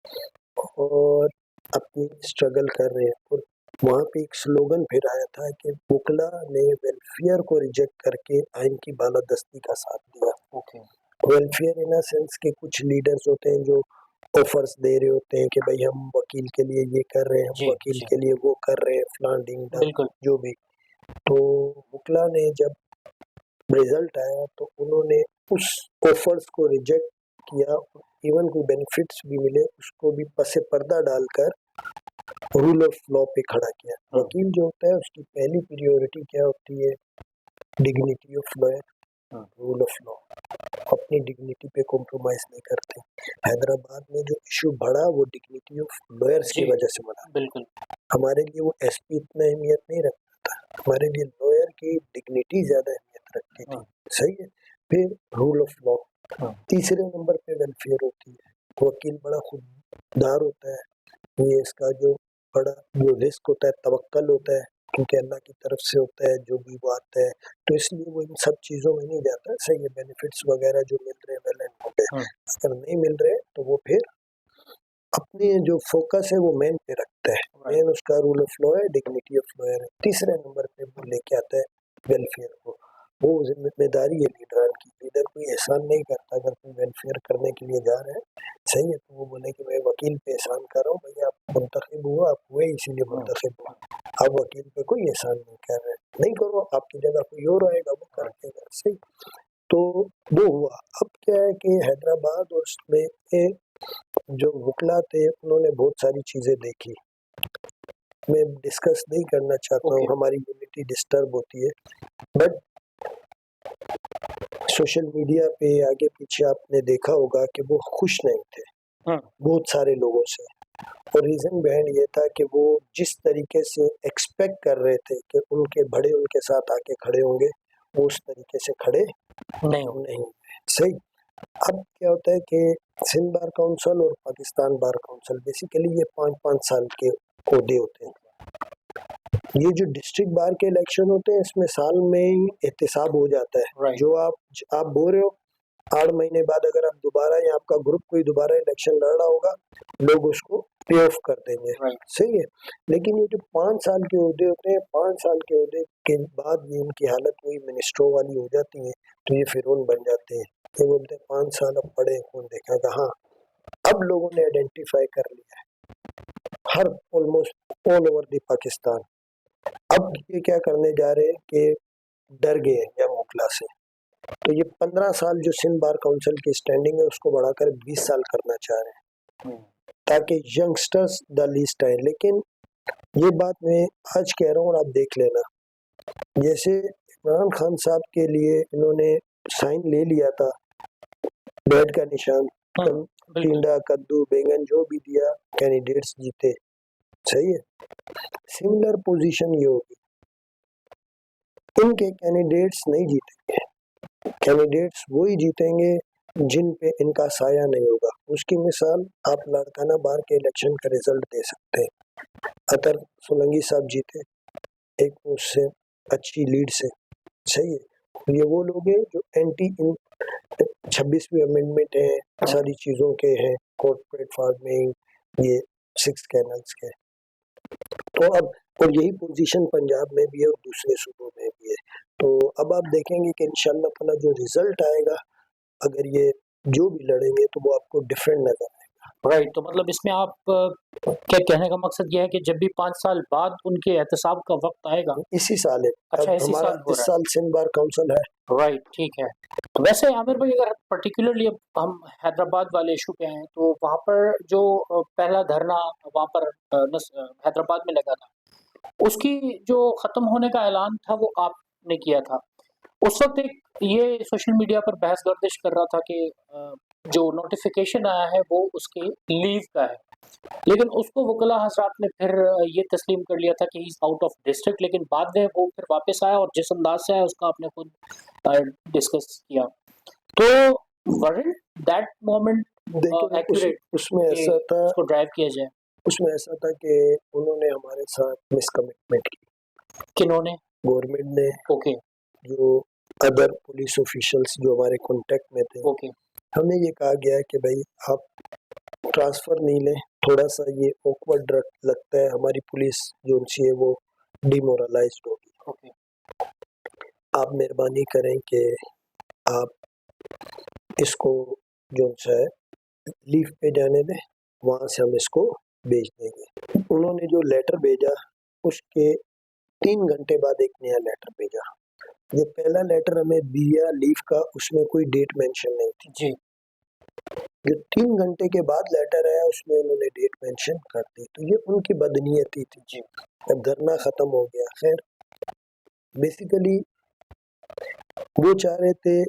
और अपनी स्ट्रगल कर रहे हैं। और वहाँ पे एक स्लोगन फिर आया था कि वकला ने वेलफेयर को रिजेक्ट करके आइन की बालादस्ती का साथ दिया। Okay. Welfare in a sense के कुछ लीडर्स होते हैं जो ऑफर्स दे रहे होते हैं कि भाई हम वकील के लिए ये कर रहे हैं, हम जी वकील जी के लिए वो कर रहे हैं, फलान ढिंग ढांग, बिल्कुल जो भी। तो वकला ने जब रिजल्ट आया तो उन्होंने उस ऑफर्स को रिजेक्ट किया, इवन कोई बेनिफिट्स भी मिले उसको भी पसे पर्दा डालकर रूल ऑफ लॉ पे खड़ा किया। हाँ। वकील जो होता है उसकी पहली प्रायोरिटी क्या होती है? डिग्निटी ऑफ लॉयर, हाँ। Rule of law. अपनी डिग्निटी पे कॉम्प्रोमाइज नहीं करते। हैदराबाद में जो इशू बढ़ा वो डिग्निटी ऑफ लॉयर्स की जी वजह से बढ़ा। बिल्कुल हमारे लिए वो एसपी इतना अहमियत नहीं रखता था, हमारे लिए लॉयर की डिग्निटी ज्यादा अहमियत रखती थी। हाँ। सही है। फिर रूल ऑफ लॉ, हाँ। तीसरे नंबर पे वेलफेयर होती है। वकील बड़ा खुददार होता है, ये इसका जो बड़ा जो रिस्क होता है तवक्कल होता है, क्योंकि अल्लाह की तरफ से होता है जो भी वो आता है, तो इसलिए वो इन सब चीज़ों में नहीं जाता। सही है, बेनिफिट्स वगैरह जो मिल रहे हैं वेल एंड गुड है, हाँ। अगर नहीं मिल रहे तो वो फिर अपनी जो फोकस है वो मेन पे रखता है। राइट मेन उसका रूल ऑफ लॉ है, डिग्निटी ऑफ लॉयर है। तीसरे नंबर पे वो लेके आता है वेलफेयर को। वो जिम्मेदारी है लीडर की। लीडर कोई एहसान नहीं करता, अगर कोई वेलफेयर करने के लिए जा रहे हैं, सही है, तो वो बोले कि मैं वकील पे एहसान कर रहा हूँ। भैया आप मुंतखब हुआ, आप हुए इसीलिए हाँ। मुंतखब हुआ, आप वकील पे कोई एहसान नहीं कर रहे, नहीं करो, आपकी जगह कोई और आएगा वो कर देगा। सही। तो वो हुआ। अब क्या है कि हैदराबाद और उसमें जो वकला थे उन्होंने बहुत सारी चीजें देखी, मैं डिस्कस नहीं करना चाहता हूँ, ओके हमारी यूनिटी डिस्टर्ब होती है। बट सोशल मीडिया पे आगे पीछे आपने देखा होगा कि वो खुश नहीं थे हाँ। बहुत सारे लोगों से। और रीजन बिहाइंड ये था कि वो जिस तरीके से एक्सपेक्ट कर रहे थे कि उनके बड़े उनके साथ आके खड़े होंगे, वो उस तरीके से खड़े नहीं हो नहीं। सही। अब क्या होता है कि सिंध बार काउंसिल और पाकिस्तान बार काउंसिल बेसिकली ये 5-5 साल के ओहदे होते हैं। ये जो डिस्ट्रिक्ट बार के इलेक्शन होते हैं इसमें साल में ही एहतसाब हो जाता है। राइट जो आप बोल रहे हो 8 महीने बाद अगर आप दोबारा या आपका ग्रुप कोई दोबारा इलेक्शन लड़ रहा होगा, लोग उसको पे ऑफ कर देंगे। राइट सही है। लेकिन ये जो 5 साल के ओहदे होते हैं, 5 साल के ओहदे के बाद ये इनकी हालत वही मिनिस्ट्रों वाली हो जाती है, तो ये फिरौन बन जाते हैं। ये बोलते हैं 5 साल अब पड़े कौन देखेगा। हाँ, अब लोगों ने आइडेंटिफाई कर लिया है हर almost all over the Pakistan. अब ये क्या करने जा रहे हैं कि डर गए हैं या मोकला से, तो ये 15 साल जो सिंध बार काउंसिल की स्टैंडिंग है उसको बढ़ाकर 20 साल करना चाह रहे हैं, हम्म, ताकि यंगस्टर्स द लीस्ट आए। लेकिन ये बात मैं आज कह रहा हूँ और आप देख लेना, जैसे इमरान खान साहब के लिए इन्होंने साइन ले लिया था, बैट का निशान, हाँ, बिल्कुल टिंडा कद्दू बैंगन जो भी दिया, कैंडिडेट्स जीते। सही है। सिमिलर पोजीशन ये होगी, इनके कैंडिडेट्स नहीं जीतेंगे, कैंडिडेट्स वही जीतेंगे जिन पे इनका साया नहीं होगा। उसकी मिसाल आप लाड़काना बार के इलेक्शन का रिजल्ट दे सकते हैं। अतर सोलंकी साहब जीते एक उससे अच्छी लीड से। सही है। ये वो लोग हैं जो एंटी इन 26वीं अमेंडमेंट है, सारी चीजों के हैं, कॉर्पोरेट फार्मिंग, ये 6 कैनल्स के। तो अब और यही पोजीशन पंजाब में भी है और दूसरे सूबों में भी है। तो अब आप देखेंगे कि इंशाल्लाह ताला जो रिजल्ट आएगा, अगर ये जो भी लड़ेंगे तो वो आपको डिफरेंट नजर आएगा। राइट तो मतलब इसमें आप क्या कहने का मकसद ये है कि जब भी 5 साल बाद उनके एहतसाब का वक्त आएगा। इसी साल है। अच्छा अब इसी हमारा साल हो इस रहा साल सिंध बार काउंसिल है। है राइट ठीक है। तो वैसे आमिर भाई अगर पर्टिकुलरली अब हम हैदराबाद वाले इशू पे आए तो वहाँ पर जो पहला धरना वहाँ पर हैदराबाद में लगा था, उसकी जो खत्म होने का ऐलान था वो आपने किया था। उस वक्त एक ये सोशल मीडिया पर बहस गर्दिश कर रहा था कि जो नोटिफिकेशन आया है वो उसके लीव का है, लेकिन उसको वकला हजरात ने फिर ये तस्लीम कर लिया था कि he is out of district, लेकिन बाद में वो फिर वापस आया और जिस अंदाज से आया उसका आपने खुद डिस्कस किया। तो वरंट दैट मोमेंट देखिए एक्यूरेट उसमें कि ऐसा था, उसको ड्राइव किया जाए? उसमें ऐसा था कि उन्होंने हमारे साथ मिसकमिटमेंट की, किन्होंने? गवर्नमेंट ने। ओके जो अदर पुलिस ऑफिशियल्स जो हमारे कांटेक्ट में थे, ओके हमें ये कहा गया कि भाई आप ट्रांसफर नहीं लें, थोड़ा सा ये ऑकवर्ड लगता है, हमारी पुलिस जो सी है वो डिमोरलाइज्ड होगी। ओके आप मेहरबानी करें कि आप इसको जो है लीव पे जाने दें, वहाँ से हम इसको भेज देंगे। उन्होंने जो लेटर भेजा उसके 3 घंटे बाद एक नया लेटर भेजा। जो पहला लेटर हमें दिया लीव का उसमें कोई डेट मेंशन नहीं थी। जी। जो 3 घंटे के बाद लेटर आया उसमें उन्होंने डेट मेंशन कर दी, तो ये उनकी बदनीयती थी। जी। अब धरना खत्म हो गया। खैर बेसिकली वो चाह रहे थे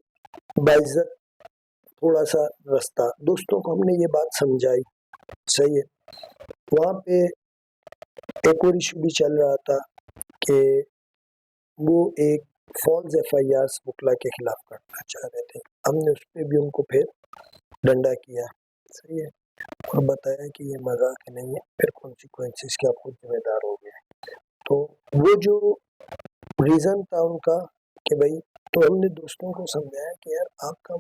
बाइज्जत थोड़ा सा रास्ता, दोस्तों को हमने ये बात समझाई, सही है। वहाँ पे एक और इशू भी चल रहा था कि वो एक फॉल्स FIR बुकला के खिलाफ करना चाह रहे थे। हमने उस पर भी उनको फिर डंडा किया, सही है, और बताया कि ये मजाक नहीं है, फिर कॉन्सिक्वेंसेस के आप खुद जिम्मेदार हो गए। तो वो जो रीज़न था उनका कि भाई, तो हमने दोस्तों को समझाया कि यार आपका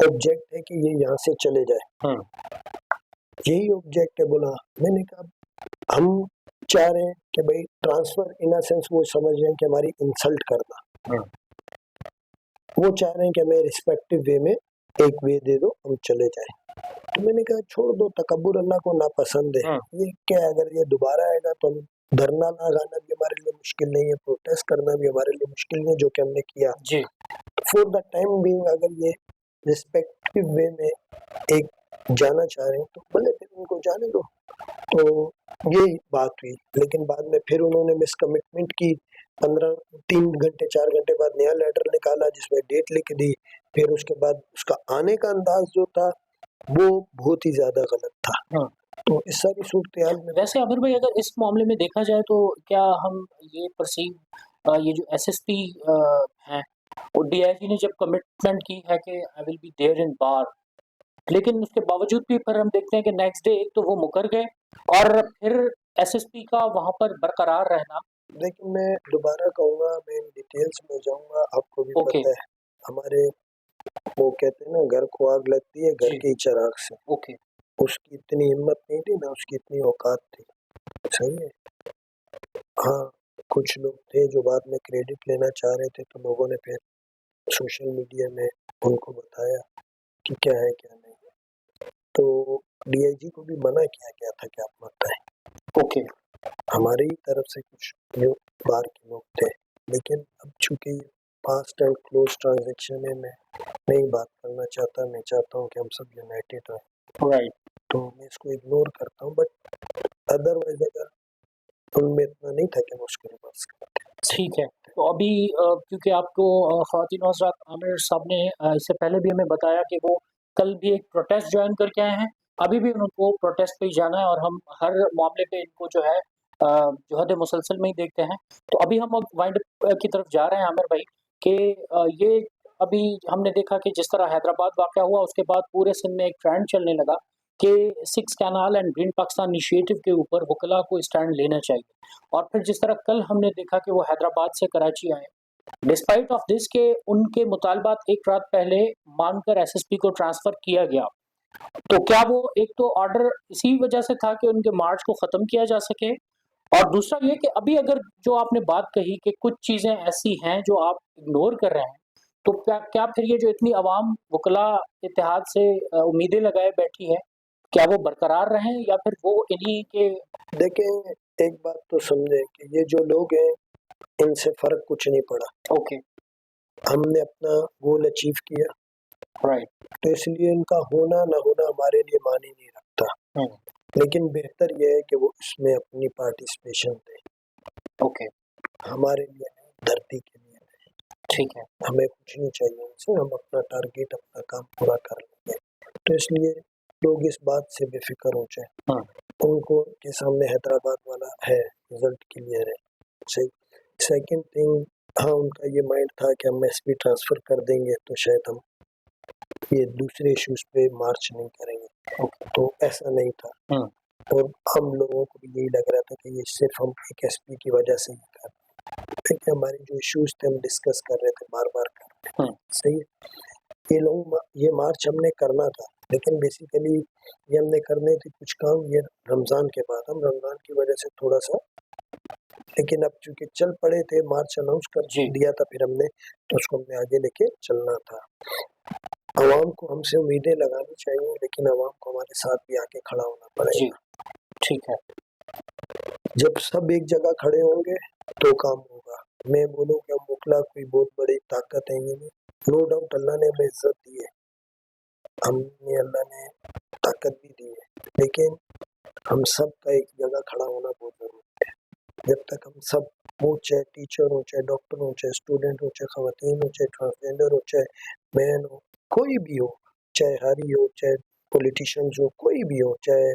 ऑब्जेक्ट है कि ये यहाँ से चले जाए, यही ऑब्जेक्ट है। बोला, मैंने कहा हम चाह रहे हैं कि भाई ट्रांसफर इन अ सेंस वो समझ रहे हैं कि हमारी इंसल्ट करना, वो चाह रहे हैं कि हमें रिस्पेक्टिव वे में एक वे दे दो, हम चले जाएं। तो मैंने कहा छोड़ दो, तकब्बुर अल्लाह को नापसंद है। ये क्या है, अगर ये दोबारा आएगा तो हम धरना लगाना भी हमारे लिए मुश्किल नहीं है, प्रोटेस्ट करना भी हमारे लिए मुश्किल नहीं है, जो कि हमने किया। जी। फॉर द टाइम बीइंग अगर ये रिस्पेक्टिव वे में एक जाना चाह रहे हैं तो भले फिर उनको जाने दो। तो यही बात हुई, लेकिन बाद में फिर उन्होंने मिसकमिटमेंट की। 3 घंटे 4 घंटे बाद नया लेटर निकाला जिसमें डेट लिख दी। फिर उसके बाद उसका आने का अंदाज जो था वो बहुत ही ज्यादा गलत था। तो इस सारी सूरत हाल में वैसे आमिर भाई, अगर इस मामले में देखा जाए तो क्या हम ये परसीव, ये जो SSP हैं, और DIG ने जब कमिटमेंट की है कि I will be there in bar, लेकिन उसके बावजूद भी फिर हम देखते हैं कि नेक्स्ट डे एक तो वो मुकर गए और फिर SSP का वहां पर बरकरार रहना। लेकिन मैं दोबारा कहूँगा, मैं इन डिटेल्स में जाऊँगा, आपको भी ओके। पता है हमारे वो कहते हैं ना, घर को आग लगती है घर जी। के ही चिराग से। ओके। उसकी इतनी हिम्मत नहीं थी ना, उसकी इतनी औकात थी, सही है। हाँ, कुछ लोग थे जो बाद में क्रेडिट लेना चाह रहे थे, तो लोगों ने फिर सोशल मीडिया में उनको बताया कि क्या है क्या नहीं है। तो DIG को भी मना किया गया था कि आप मत आए। ओके। हमारी तरफ से कुछ जो बाहर के लोग थे, लेकिन अब चूंकि फास्ट एंड क्लोज ट्रांजेक्शन है, मैं नहीं बात करना चाहता। मैं चाहता हूँ कि हम सब यूनाइटेड रहें, राइट। तो मैं इसको इग्नोर करता हूँ। बट अदरवाइज अगर उनमें इतना नहीं था कि वो उसको रिवर्स करते। ठीक है। तो अभी क्योंकि आपको ख़वातीन हज़रात, आमिर साहब ने इससे पहले भी हमें बताया कि वो कल भी एक प्रोटेस्ट ज्वाइन करके आए हैं। अभी भी उनको प्रोटेस्ट पे ही जाना है और हम हर मामले पे इनको जो है जो हद मुसलसल में ही देखते हैं। तो अभी हम अब वाइंड अप की तरफ जा रहे हैं आमिर भाई कि ये अभी हमने देखा कि जिस तरह हैदराबाद वाक़या हुआ उसके बाद पूरे सिंध में एक ट्रेंड चलने लगा कि 6 canal and green Pakistan initiative के ऊपर वकला को स्टैंड लेना चाहिए। और फिर जिस तरह कल हमने देखा कि वो हैदराबाद से कराची आए, डिस्पाइट ऑफ दिस के उनके मुतालबात एक रात पहले मानकर SSP को ट्रांसफर किया गया। तो क्या वो एक तो ऑर्डर इसी वजह से था कि उनके मार्च को खत्म किया जा सके, और दूसरा ये कि अभी अगर जो आपने बात कही कि कुछ चीजें ऐसी हैं जो आप इग्नोर कर रहे हैं, तो क्या क्या फिर ये जो इतनी अवाम वकला इत्तेहाद से उम्मीदें लगाए बैठी है, क्या वो बरकरार रहें या फिर वो इन्हीं के। देखें, एक बात तो समझे कि ये जो लोग हैं इनसे फर्क कुछ नहीं पड़ा। ओके। हमने अपना गोल अचीव किया, राइट। तो इसलिए इनका होना ना होना हमारे लिए मानी नहीं रखता। लेकिन बेहतर यह है कि वो इसमें अपनी पार्टिसिपेशन दें। ओके। हमारे लिए नहीं, धरती के लिए नहीं। ठीक है। हमें कुछ नहीं चाहिए उनसे, हम अपना टारगेट अपना काम पूरा कर लेंगे। तो इसलिए लोग इस बात से बेफिक्र हो जाए, उनको के सामने हैदराबाद वाला है, रिजल्ट क्लियर है। सही। सेकंड थिंग, हाँ उनका ये माइंड था कि हम SP ट्रांसफर कर देंगे तो शायद हम ये दूसरे इश्यूज पे मार्च नहीं करेंगे। तो ऐसा नहीं था, और हम लोगों को भी यही लग रहा था कि ये सिर्फ हम एक SP की वजह से ही कर रहे हैं। ठीक है, हमारे जो इश्यूज थे हम डिस्कस कर रहे थे, बार बार कर रहे थे, सही है। ये मार्च हमने करना था, लेकिन बेसिकली ये हमने करने थे कुछ काम ये रमज़ान के बाद, हम रमज़ान की वजह से थोड़ा सा, लेकिन अब चूंकि चल पड़े थे, मार्च अनाउंस कर दिया था फिर हमने, तो उसको हमने आगे लेके चलना था। आवाम को हमसे उम्मीदें लगानी चाहिए, लेकिन आवाम को हमारे साथ भी आके खड़ा होना जी पड़ेगा। ठीक है। जब सब एक जगह खड़े होंगे तो काम होगा। मैं बोलूँ कि हम मुखला कोई बहुत बड़ी ताकत है ये नहीं, नो डाउट अल्लाह ने हमें इज्जत दी है, हमें अल्लाह ने ताकत भी दी है, लेकिन हम सब का एक जगह खड़ा होना बहुत जरूरी है। जब तक हम सब हो, चाहे टीचर हो, चाहे डॉक्टर हो, चाहे स्टूडेंट हो, चाहे खवातीन हो, चाहे ट्रांसजेंडर हो, चाहे मैन हो, कोई भी हो, चाहे हारी हो, चाहे पॉलिटिशियंस हो, कोई भी हो, चाहे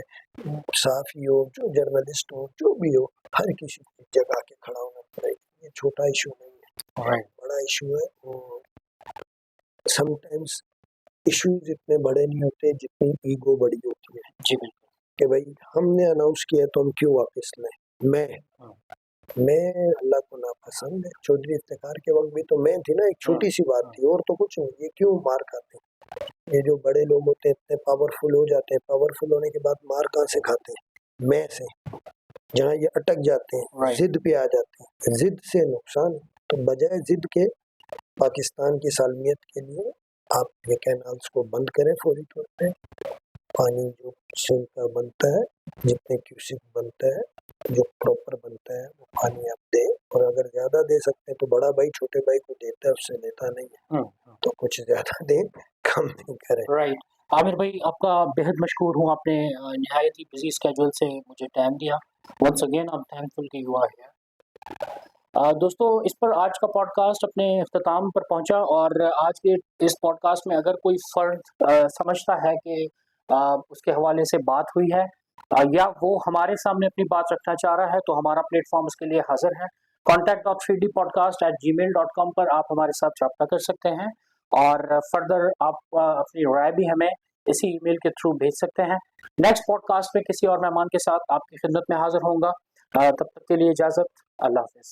साफी हो, जो जर्नलिस्ट हो, जो भी हो, हर किसी को एक जगह के खड़ा होना पड़ेगा। ये छोटा इशू नहीं है, बड़ा इशू है। और समटाइम्स इश्यूज इतने बड़े नहीं होते जितनी ईगो बड़ी होती है। जी बिल्कुल। कि भाई हमने अनाउंस किया तो हम क्यों वापस लें। मैं अल्लाह को नापसंद है। चौधरी इफ्तिखार के वक्त भी तो मैं थी ना, एक छोटी सी बात थी और तो कुछ नहीं। ये क्यों मार खाते हैं? ये जो बड़े लोग होते हैं इतने पावरफुल हो जाते हैं, पावरफुल होने के बाद मार कहाँ से खाते हैं? मैं से। जहाँ ये अटक जाते हैं, जिद पे आ जाते हैं, जिद से नुकसान है। तो बजाय जिद के पाकिस्तान की सालमियत के लिए आप ये कैनाल्स को बंद करें फौरी तौर पे। पानी जो सिंक का बनता है, जितने क्यूसिक बनता है, जो प्रॉपर बनता है वो पानी आप दें। और अगर ज्यादा दे सकते हैं तो बड़ा भाई छोटे भाई को देता है, उससे लेता नहीं है। तो कुछ ज्यादा दें, कम नहीं करें। राइट। आमिर भाई आपका बेहद मशहूर हूँ, आपने नहायत ही बिजी स्केड्यूल से मुझे टाइम दिया। Once again I am thankful कि यू आर हियर। दोस्तों इस पर आज का पॉडकास्ट अपने अख्ताम पर पहुंचा, और आज के इस पॉडकास्ट में अगर कोई फर्द समझता है कि उसके हवाले से बात हुई है या वो हमारे सामने अपनी बात रखना चाह रहा है, तो हमारा प्लेटफॉर्म उसके लिए हाजिर है। contact.3dpodcast@gmail.com पर आप हमारे साथ रब्ता कर सकते हैं, और फर्दर आप अपनी राय भी हमें इसी ईमेल के थ्रू भेज सकते हैं। नेक्स्ट पॉडकास्ट में किसी और मेहमान के साथ आपकी खिदमत में हाजिर होऊंगा। तब तक के लिए इजाज़त। अल्लाह हाफ़िज़।